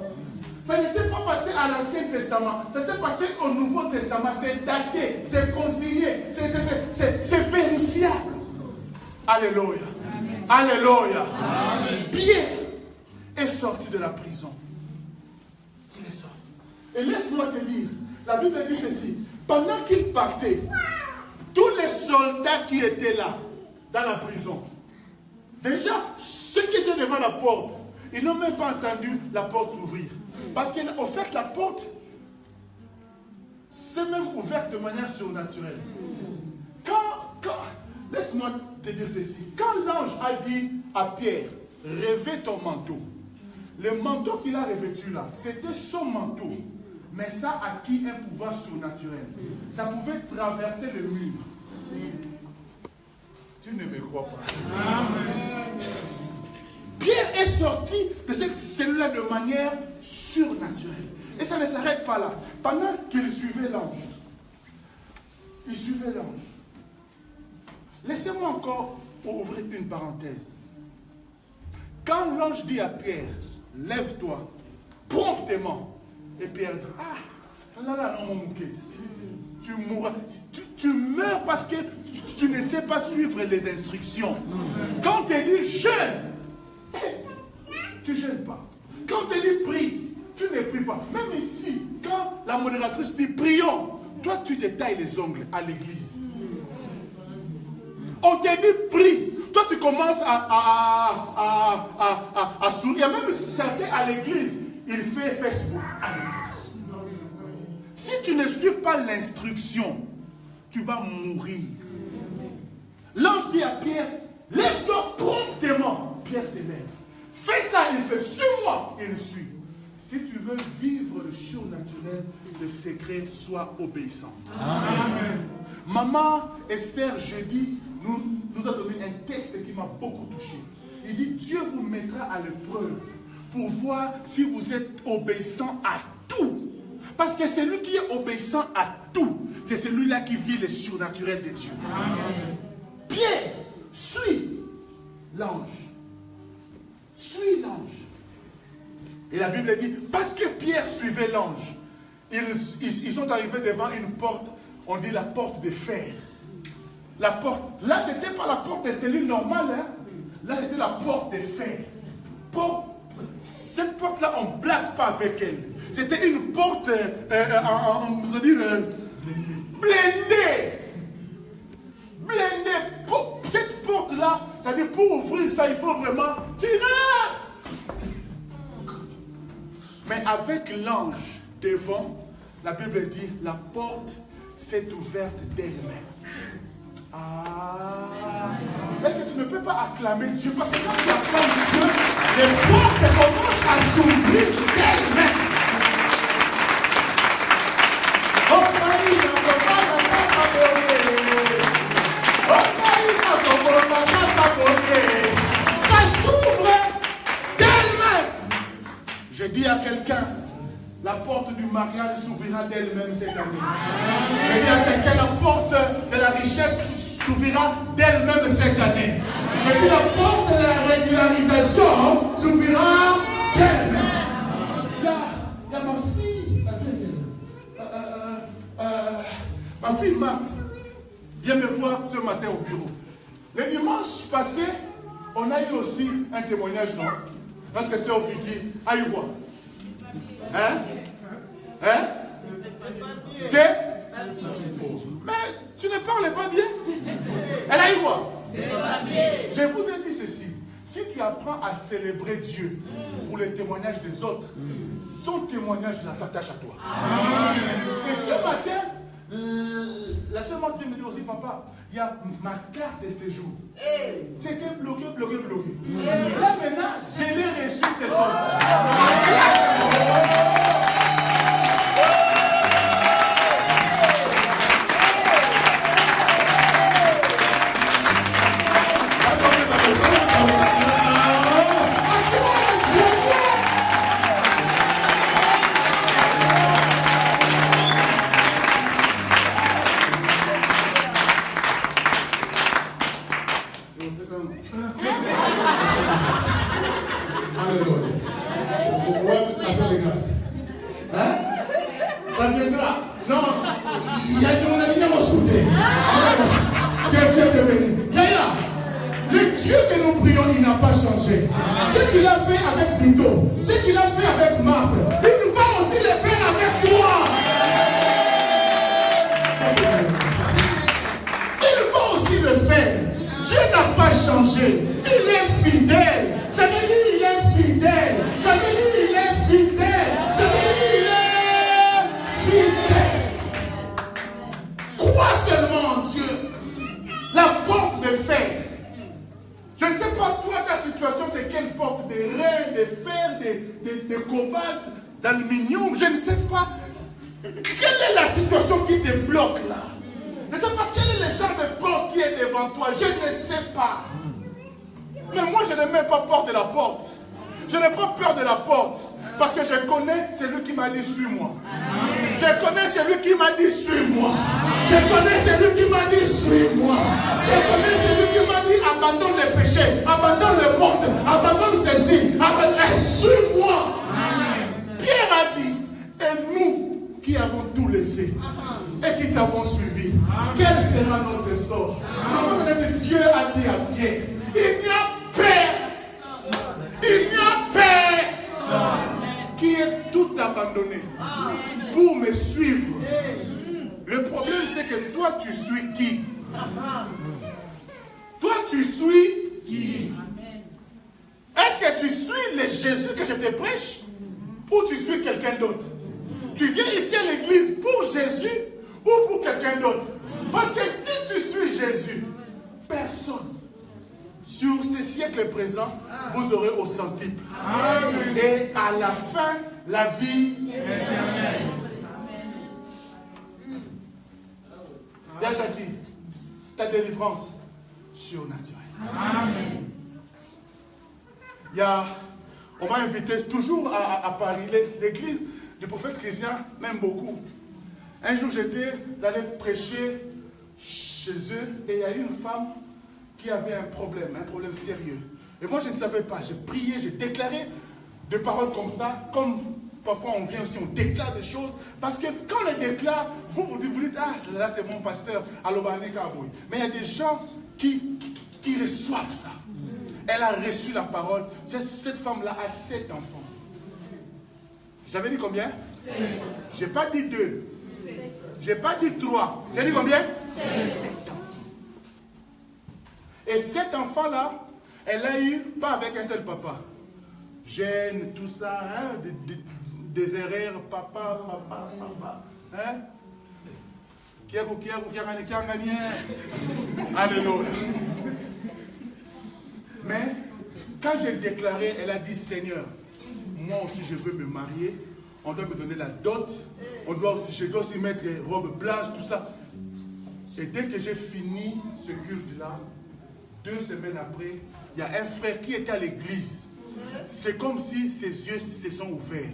Ça ne s'est pas passé à l'Ancien Testament. Ça s'est passé au Nouveau Testament. C'est daté, c'est consigné, c'est vérifiable. Alléluia. Amen. Alléluia. Amen. Pierre est sorti de la prison. Il est sorti. Et laisse-moi te dire, la Bible dit ceci. Pendant qu'il partait, tous les soldats qui étaient là, dans la prison, déjà, ceux qui étaient devant la porte, ils n'ont même pas entendu la porte s'ouvrir. Parce qu'en fait, la porte s'est même ouverte de manière surnaturelle. Laisse-moi te dire ceci. Quand l'ange a dit à Pierre, revêt ton manteau, le manteau qu'il a revêtu là, c'était son manteau. Mais ça a acquis un pouvoir surnaturel. Ça pouvait traverser le mur. Tu ne me crois pas. Amen. Pierre est sorti de cette cellule-là de manière surnaturelle. Et ça ne s'arrête pas là. Pendant qu'il suivait l'ange, laissez-moi encore ouvrir une parenthèse. Quand l'ange dit à Pierre, lève-toi, promptement, et Pierre dit, non, mon mouquette, tu mourras. Tu meurs parce que tu ne sais pas suivre les instructions. Quand tu dis jeûne, tu ne jeûnes pas. Quand tu dis prie, tu ne pries pas. Même ici, quand la modératrice dit prions, toi tu te tailles les ongles à l'église. On te dit prie, toi tu commences à sourire. Même si certains à l'église, il fait Facebook. Si tu ne suis pas l'instruction, tu vas mourir. L'ange dit à Pierre, lève-toi promptement. Pierre se lève. Fais ça, il fait, suis-moi, il suit. Si tu veux vivre le surnaturel, le secret, sois obéissant. Amen. Maman Esther, jeudi, nous a donné un texte qui m'a beaucoup touché. il dit, Dieu vous mettra à l'épreuve pour voir si vous êtes obéissant à tout. Parce que celui qui est obéissant à tout, c'est celui-là qui vit le surnaturel de Dieu. Amen. Pierre suit l'ange. Suit l'ange. Et la Bible dit, parce que Pierre suivait l'ange, ils sont arrivés devant une porte, on dit la porte de fer. La porte, là c'était pas la porte de cellule normale, hein? Là c'était la porte de fer. Cette porte-là, on ne blague pas avec elle. C'était une porte, blindée. Cette porte-là, c'est-à-dire pour ouvrir ça, il faut vraiment tirer. Mais avec l'ange devant, la Bible dit, la porte s'est ouverte d'elle-même. Est-ce que tu ne peux pas acclamer Dieu? Parce que quand tu acclames Dieu, les portes commencent à s'ouvrir d'elles-mêmes. Ça s'ouvre d'elle-même. Je dis à quelqu'un, la porte du mariage s'ouvrira d'elle-même cette année. Je dis à quelqu'un, la porte de la richesse s'ouvrira d'elle-même cette année. Je dis, la porte de la régularisation s'ouvrira d'elle-même. Il y a ma fille Marthe vient me voir ce matin au bureau. Le dimanche passé, on a eu aussi un témoignage, non? Notre sœur Vicky Aïwa. Hein? C'est? Mais tu ne parles pas bien. Elle a eu quoi? Je vous ai dit ceci. Si tu apprends à célébrer Dieu pour le témoignage des autres, son témoignage là s'attache à toi. Et ce matin, la seule chose qui me dit aussi, papa, il y a ma carte de séjour. C'était bloqué. Là maintenant, je l'ai reçu ce soir. Vous aurez au centuple. Et à la fin, la vie éternelle. Yachaki, ta délivrance surnaturelle. Amen. on m'a invité toujours à Paris. L'église du prophète Christian m'aime beaucoup. Un jour, j'allais prêcher chez eux et il y a eu une femme qui avait un problème sérieux. Et moi, je ne savais pas. J'ai prié, j'ai déclaré des paroles comme ça, comme parfois on vient aussi, on déclare des choses. Parce que quand on les déclare, vous dites, ah, là c'est mon pasteur, Alobane Kaboui. Mais il y a des gens qui reçoivent ça. Elle a reçu la parole. Cette femme-là a 7 enfants. J'avais dit combien? 7. Je n'ai pas dit 2. Je n'ai pas dit 3. J'ai dit combien? 7 enfants. Et 7 enfants-là, elle a eu, pas avec un seul papa. Gêne, tout ça, hein, des erreurs, papa. Hein? Qui a gagné? Alléluia. Mais quand j'ai déclaré, elle a dit, Seigneur, moi aussi je veux me marier, on doit me donner la dot, je dois aussi mettre robe blanche, tout ça. Et dès que j'ai fini ce culte-là, 2 semaines après, il y a un frère qui était à l'église. C'est comme si ses yeux se sont ouverts.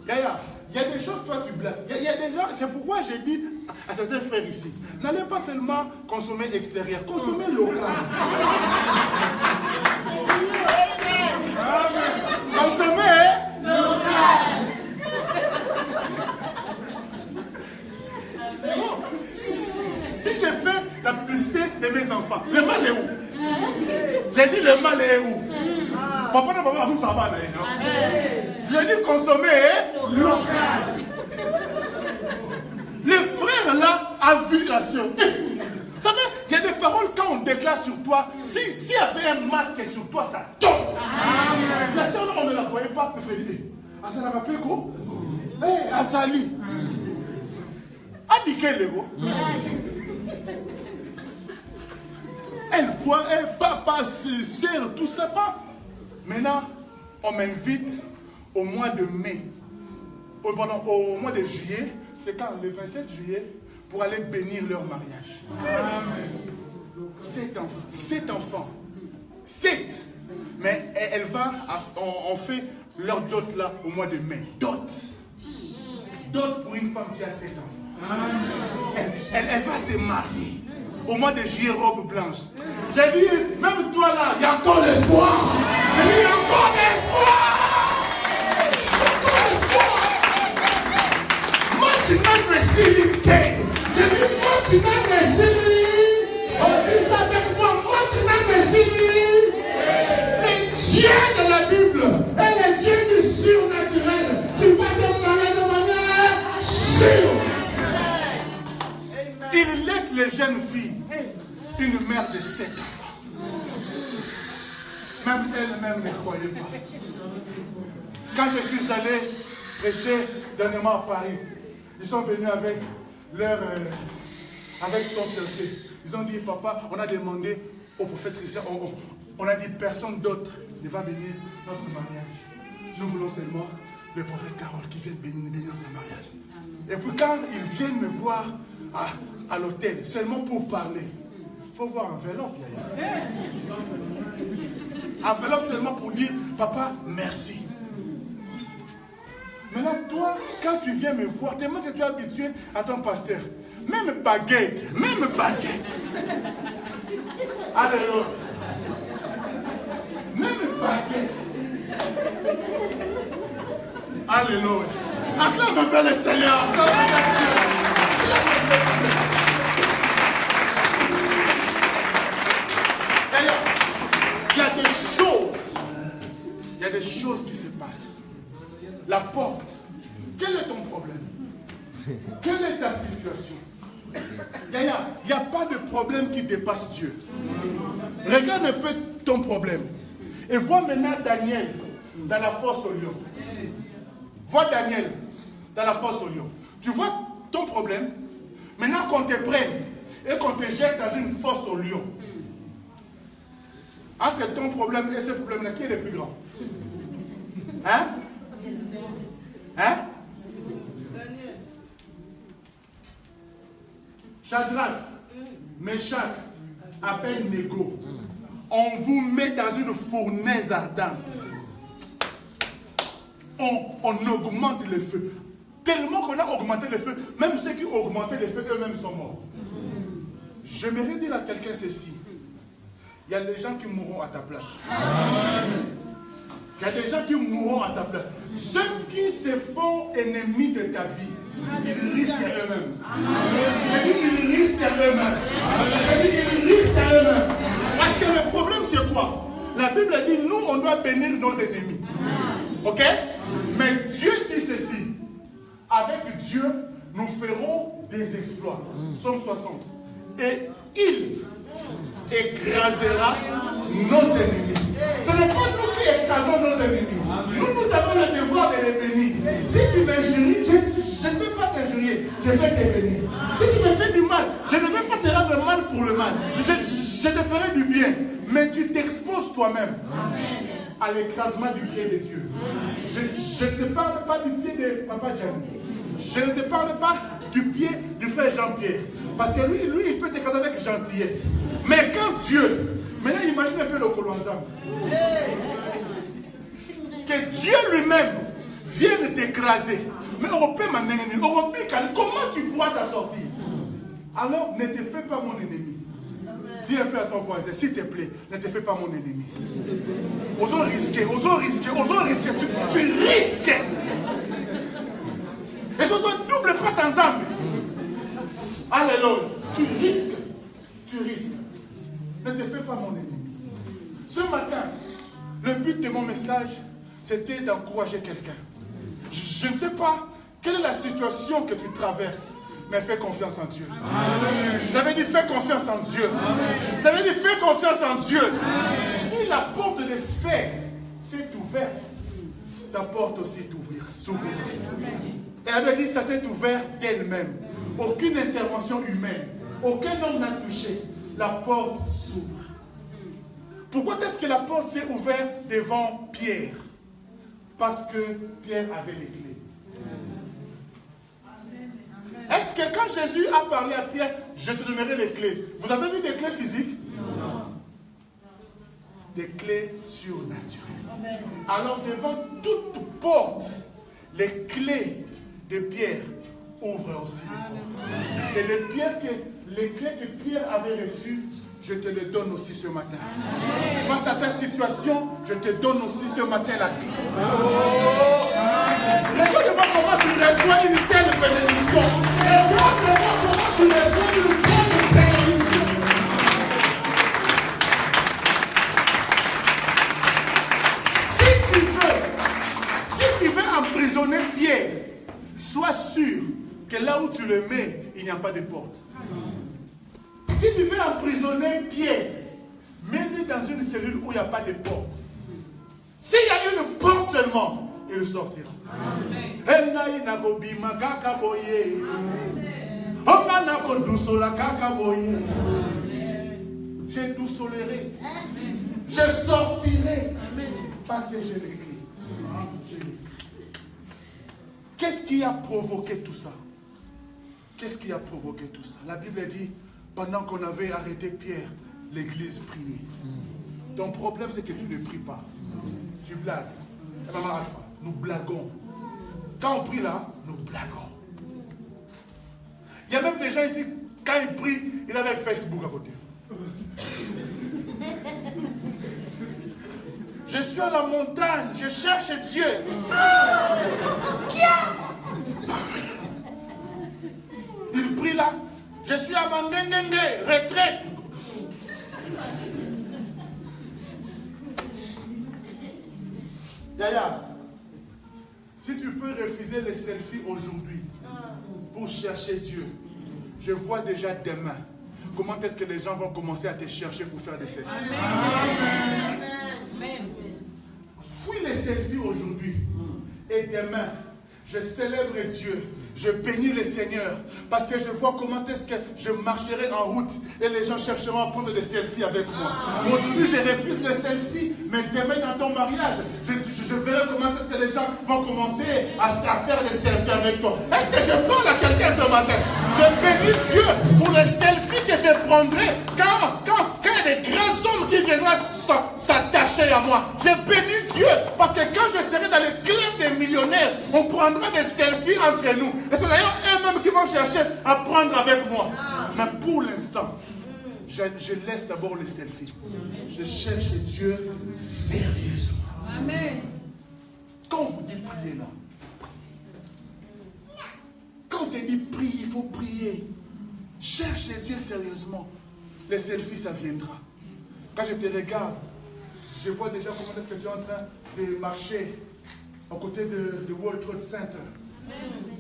Il y a des choses, toi tu blagues. Il y a des gens, c'est pourquoi j'ai dit à certains frères ici, n'allez pas seulement consommer extérieur, consommez local. Consommez local. Si j'ai fait la publicité de mes enfants, le mal est où? J'ai dit le mal est où? Papa ne va pas ça va, non? J'ai dit consommer local. Le frère là a vu la sœur. Vous savez, il y a des paroles quand on déclare sur toi, s'il y avait un masque sur toi, ça tombe. Amen. La sœur, on ne la voyait pas. Il fait dire, Azala Rapeko, Azali. Adiké Lego. Elle voit, papa, sœur, tout ça pas. Maintenant, on m'invite au mois de mai, au mois de juillet, c'est quand le 27 juillet, pour aller bénir leur mariage. Amen. 7 enfants. 7. Mais elle va, on fait leur dot là au mois de mai. Dot. Dot pour une femme qui a 7 enfants. Elle va se marier. Au mois de juillet, robe blanche. J'ai dit, même toi là, il y a encore l'espoir. Il y a encore l'espoir. Moi, tu m'as récilité. J'ai dit, moi, tu m'as récilité. On dit ça avec moi. Moi, tu m'as récilité. Le Dieu de la Bible est le Dieu du surnaturel. Tu vas te marier de manière surnaturelle. Il laisse les jeunes filles, une mère de 7 enfants. Même elle-même ne croyait pas. Quand je suis allé prêcher dernièrement à Paris, ils sont venus avec son fiancé. Ils ont dit, papa, on a demandé au prophète Christian, on a dit personne d'autre ne va bénir notre mariage. Nous voulons seulement le prophète Carole qui vient bénir notre mariage. Et puis quand ils viennent me voir à l'hôtel, seulement pour parler, il faut voir enveloppe. Enveloppe seulement pour dire, papa, merci. Maintenant, toi, quand tu viens me voir, tellement que tu es habitué à ton pasteur, même baguette. Alléluia. Même baguette. Alléluia. Acclame le Seigneur. D'ailleurs, il y a des choses qui se passent. La porte. Quel est ton problème? Quelle est ta situation? Il n'y a pas de problème qui dépasse Dieu. Regarde un peu ton problème. Et vois maintenant Daniel dans la fosse au lion. Vois Daniel dans la fosse au lion. Tu vois ton problème. Maintenant qu'on te prenne et qu'on te jette dans une fosse au lion. Entre ton problème et ce problème-là, qui est le plus grand? Hein? Shadrach, Meshach, Abednego. on vous met dans une fournaise ardente. On augmente le feu. Tellement qu'on a augmenté le feu, même ceux qui ont augmenté le feu, eux-mêmes sont morts. J'aimerais dire à quelqu'un ceci. Il y a des gens qui mourront à ta place. Il y a des gens qui mourront à ta place. Ceux qui se font ennemis de ta vie, ils risquent eux-mêmes. Ils risquent eux-mêmes. Ils risquent eux-mêmes. Parce que le problème, c'est quoi? La Bible dit, nous, on doit bénir nos ennemis. Ok? Mais Dieu dit ceci. Avec Dieu, nous ferons des exploits. Psaume 60. Et il écrasera nos ennemis. Ce n'est pas nous qui écrasons nos ennemis. Nous avons le devoir de les bénir. Si tu m'injuries, je ne vais pas t'injurier, je vais te bénir. Si tu me fais du mal, je ne vais pas te rendre mal pour le mal. Je te ferai du bien. Mais tu t'exposes toi-même à l'écrasement du pied de Dieu. Je ne te parle pas du pied de Papa Djambi. Je ne te parle pas du pied du frère Jean-Pierre. Parce que lui, il peut t'écraser avec gentillesse. Mais quand Dieu, maintenant imagine un peu le Kolwanzam, que Dieu lui-même vienne t'écraser. Mais comment tu pourras t'en sortir? Alors ne te fais pas mon ennemi. Dis un peu à ton voisin, s'il te plaît, ne te fais pas mon ennemi. Osons risquer, tu risques. Et ce soit double pas ensemble. Alléluia. Tu risques. Ne te fais pas mon ennemi. Ce matin, le but de mon message, c'était d'encourager quelqu'un. Je ne sais pas quelle est la situation que tu traverses, mais fais confiance en Dieu. J'avais dit fais confiance en Dieu. J'avais dit fais confiance en Dieu. Si la porte de fait s'est ouverte, ta porte aussi s'ouvrira. Et elle avait dit ça s'est ouvert d'elle-même. Aucune intervention humaine. Aucun homme n'a touché. La porte s'ouvre. Pourquoi est-ce que la porte s'est ouverte devant Pierre? Parce que Pierre avait les clés. Est-ce que quand Jésus a parlé à Pierre, je te donnerai les clés, vous avez vu des clés physiques? Non. Des clés surnaturelles. Alors devant toute porte, les clés de Pierre ouvrent aussi les portes. Et les clés que Pierre avait reçues, je te les donne aussi ce matin. Face à ta situation, je te donne aussi ce matin la clé. Regarde-moi comment tu reçois une telle bénédiction. Regarde-moi comment tu reçois une telle bénédiction. Si tu veux emprisonner Pierre, sois sûr que là où tu le mets, il n'y a pas de porte. Si tu veux emprisonner Pierre, mets-le dans une cellule où il n'y a pas de porte. S'il y a une porte seulement, il sortira. Je doucerai. Je sortirai. Parce que j'ai les clés. Qu'est-ce qui a provoqué tout ça? Qu'est-ce qui a provoqué tout ça? La Bible dit, pendant qu'on avait arrêté Pierre, l'église priait. Ton problème, c'est que tu ne pries pas. Tu blagues. Maman Alpha, nous blaguons. Quand on prie là, nous blaguons. Il y a même des gens ici, quand ils prient, ils avaient Facebook à côté. Je suis à la montagne, je cherche Dieu. Il prie là. Je suis à Mandengenge, retraite. Yaya, si tu peux refuser les selfies aujourd'hui pour chercher Dieu, je vois déjà demain comment est-ce que les gens vont commencer à te chercher pour faire des selfies. Amen. Fouille les selfies aujourd'hui et demain, je célèbre Dieu. Je bénis le Seigneur parce que je vois comment est-ce que je marcherai en route et les gens chercheront à prendre des selfies avec moi. Aujourd'hui, je refuse les selfies, mais demain dans ton mariage, je verrai comment est-ce que les gens vont commencer à faire des selfies avec toi. Est-ce que je parle à quelqu'un ce matin? Je bénis Dieu pour les selfies que je prendrai quand il y a des grands hommes qui viendront paye à moi. J'ai béni Dieu. Parce que quand je serai dans le club des millionnaires, on prendra des selfies entre nous. Et c'est d'ailleurs eux-mêmes qui vont chercher à prendre avec moi. Mais pour l'instant, je laisse d'abord les selfies. Je cherche Dieu sérieusement. Amen. Quand on vous dit prier là, quand on te dit prie, il faut prier. Cherche Dieu sérieusement. Les selfies, ça viendra. Quand je te regarde, je vois déjà comment est-ce que tu es en train de marcher aux côtés de World Trade Center.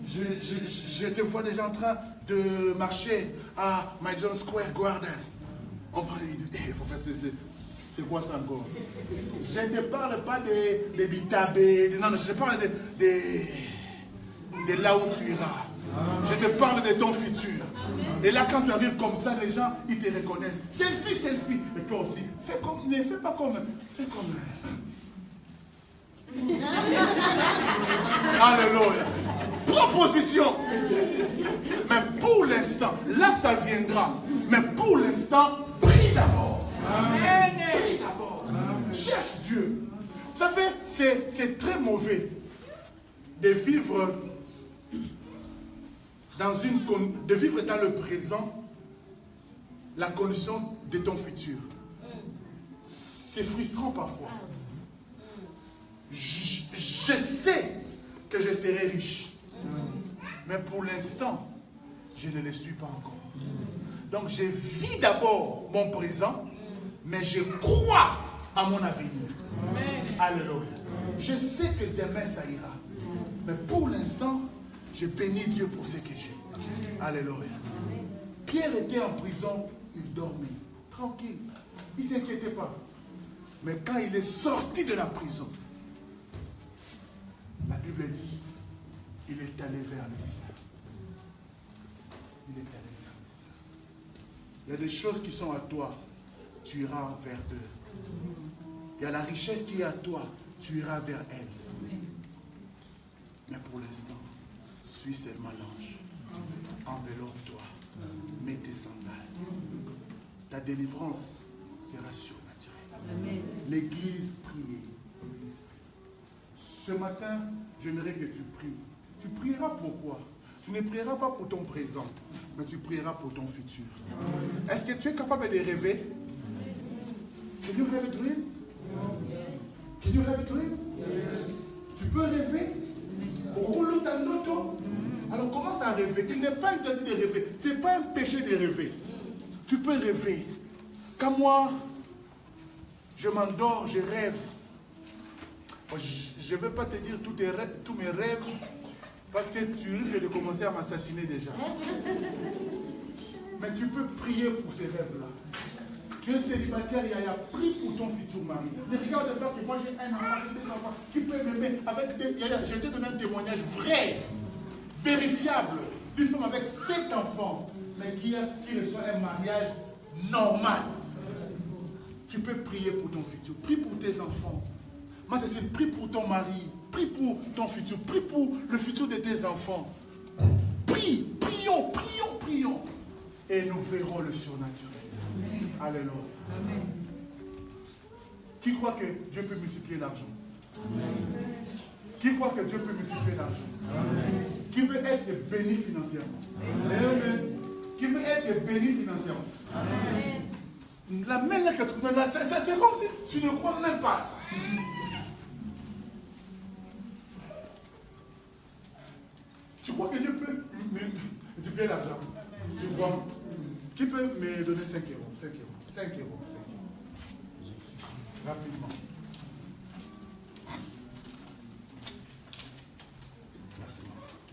Je te vois déjà en train de marcher à Madison Square Garden. On va dire, c'est quoi ça encore? Je ne te parle pas de Bitabé, non, je te parle de là où tu iras. Je te parle de ton futur. Et là, quand tu arrives comme ça, les gens, ils te reconnaissent. Selfie, selfie. Et toi aussi, ne fais pas comme. Fais comme. Alléluia. Proposition. Mais pour l'instant, là, ça viendra. Mais pour l'instant, prie d'abord. Prie d'abord. Cherche Dieu. Ça fait, c'est très mauvais de vivre de vivre dans le présent la condition de ton futur. C'est frustrant parfois. Je sais que je serai riche. Mais pour l'instant, je ne le suis pas encore. Donc je vis d'abord mon présent, mais je crois à mon avenir. Alléluia. Je sais que demain ça ira. Mais pour l'instant, je bénis Dieu pour ce que j'ai. Alléluia. Pierre était en prison, il dormait. Tranquille. Il ne s'inquiétait pas. Mais quand il est sorti de la prison, la Bible dit, il est allé vers le ciel. Il est allé vers le ciel. Il y a des choses qui sont à toi, tu iras vers eux. Il y a la richesse qui est à toi, tu iras vers elle. Mais pour l'instant, suis seulement l'ange. Enveloppe-toi. Mets tes sandales. Ta délivrance sera surnaturelle. L'église prier. Ce matin, j'aimerais que tu pries. Tu prieras pourquoi? Tu ne prieras pas pour ton présent, mais tu prieras pour ton futur. Est-ce que tu es capable de rêver? Can you have a dream? Can you have a dream? Tu peux rêver? Alors commence à rêver. Il n'est pas interdit de rêver. Ce n'est pas un péché de rêver. Tu peux rêver. Quand moi, je m'endors, je rêve. Je ne vais pas te dire tous mes rêves, parce que tu risques de commencer à m'assassiner déjà. Mais tu peux prier pour ces rêves-là. Tu es célibataire, il y a prie pour ton futur mari. Ne regarde pas que moi j'ai un enfant, j'ai des enfants qui peuvent m'aimer avec des... Je t'ai donné un témoignage vrai, vérifiable, d'une femme avec 7 enfants, mais qui reçoit un mariage normal. Tu peux prier pour ton futur, prie pour tes enfants. Moi, c'est prie pour ton mari, prie pour ton futur, prie pour le futur de tes enfants. Prie, prions, prions, prions. Et nous verrons le surnaturel. Amen. Alléluia. Amen. Qui croit que Dieu peut multiplier l'argent? Qui croit que Dieu peut multiplier l'argent? Qui veut être béni financièrement? Amen. Qui veut être béni financièrement? Amen. La manière que tu donnes là, c'est comme si tu ne crois même pas ça. Tu crois que Dieu peut multiplier l'argent? Tu crois? Qui peut me donner 5 euros? 5 euros. 5 euros. 5 euros. Rapidement. Merci.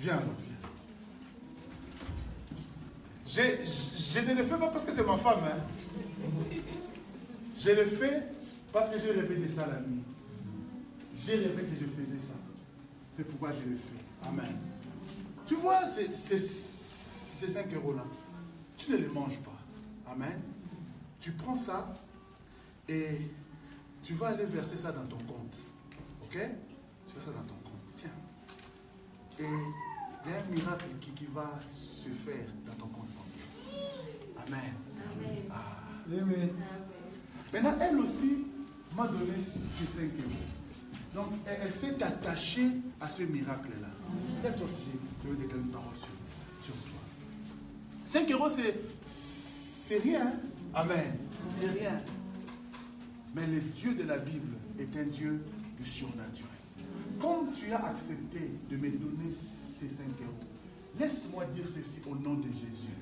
Viens, viens. Je ne le fais pas parce que c'est ma femme. Hein. Je le fais parce que j'ai rêvé de ça la nuit. J'ai rêvé que je faisais ça. C'est pourquoi je le fais. Amen. Tu vois, ces 5 euros-là, tu ne les manges pas. Amen. Tu prends ça et tu vas aller verser ça dans ton compte. Ok? Tu fais ça dans ton compte. Tiens. Et il y a un miracle qui va se faire dans ton compte bancaire. Amen. Amen. Ah. Amen. Maintenant, elle aussi, m'a donné ces 5 euros. Donc, elle s'est attachée à ce miracle-là. Lève-toi, je veux déclarer une parole sur toi. 5 euros, c'est rien. Amen. C'est rien. Mais le Dieu de la Bible est un Dieu du surnaturel. Comme tu as accepté de me donner ces 5 euros, laisse-moi dire ceci au nom de Jésus.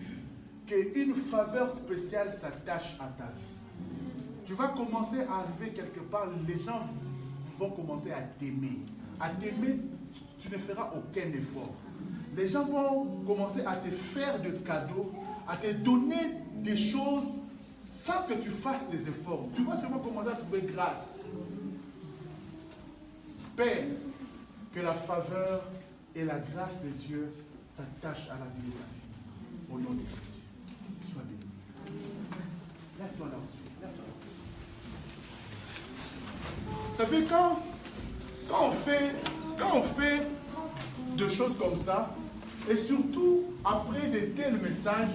Qu'une faveur spéciale s'attache à ta vie. Tu vas commencer à arriver quelque part, les gens vont commencer à t'aimer. À t'aimer, tu ne feras aucun effort. Les gens vont commencer à te faire de cadeaux, à te donner des choses sans que tu fasses des efforts. Tu vas seulement commencer à trouver grâce. Père, que la faveur et la grâce de Dieu s'attachent à la vie de ta fille. Au nom de Jésus. Sois béni. Lève-toi là. Ça fait quand on fait de choses comme ça, et surtout après de tels messages,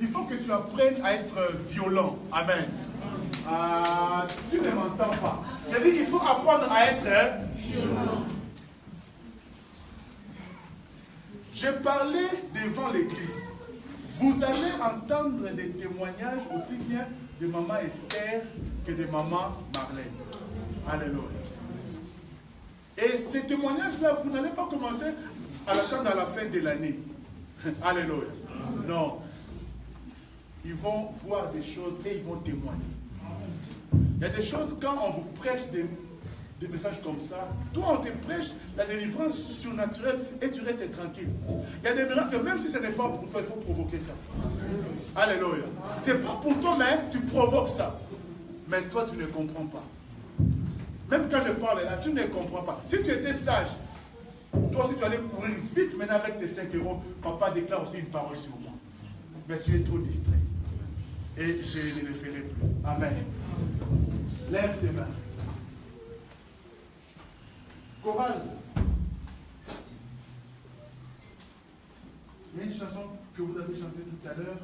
il faut que tu apprennes à être violent. Amen. Tu ne m'entends pas. Je dis, il faut apprendre à être violent. Je parlais devant l'église. Vous allez entendre des témoignages aussi bien de maman Esther que de maman Marlène. Alléluia. Et ces témoignages-là, vous n'allez pas commencer à l'attendre à la fin de l'année. Alléluia. Non. Ils vont voir des choses et ils vont témoigner. Il y a des choses, quand on vous prêche des messages comme ça, toi on te prêche la délivrance surnaturelle et tu restes tranquille. Il y a des miracles, même si ce n'est pas pour toi, il faut provoquer ça. Alléluia. C'est pas pour toi, mais tu provoques ça. Mais toi, tu ne comprends pas. Même quand je parle là, tu ne comprends pas. Si tu étais sage, toi aussi tu allais courir vite maintenant avec tes 5 euros, papa déclare aussi une parole sur moi. Mais tu es trop distrait. Et je ne le ferai plus. Amen. Lève tes mains. Chorale. Il y a une chanson que vous avez chantée tout à l'heure.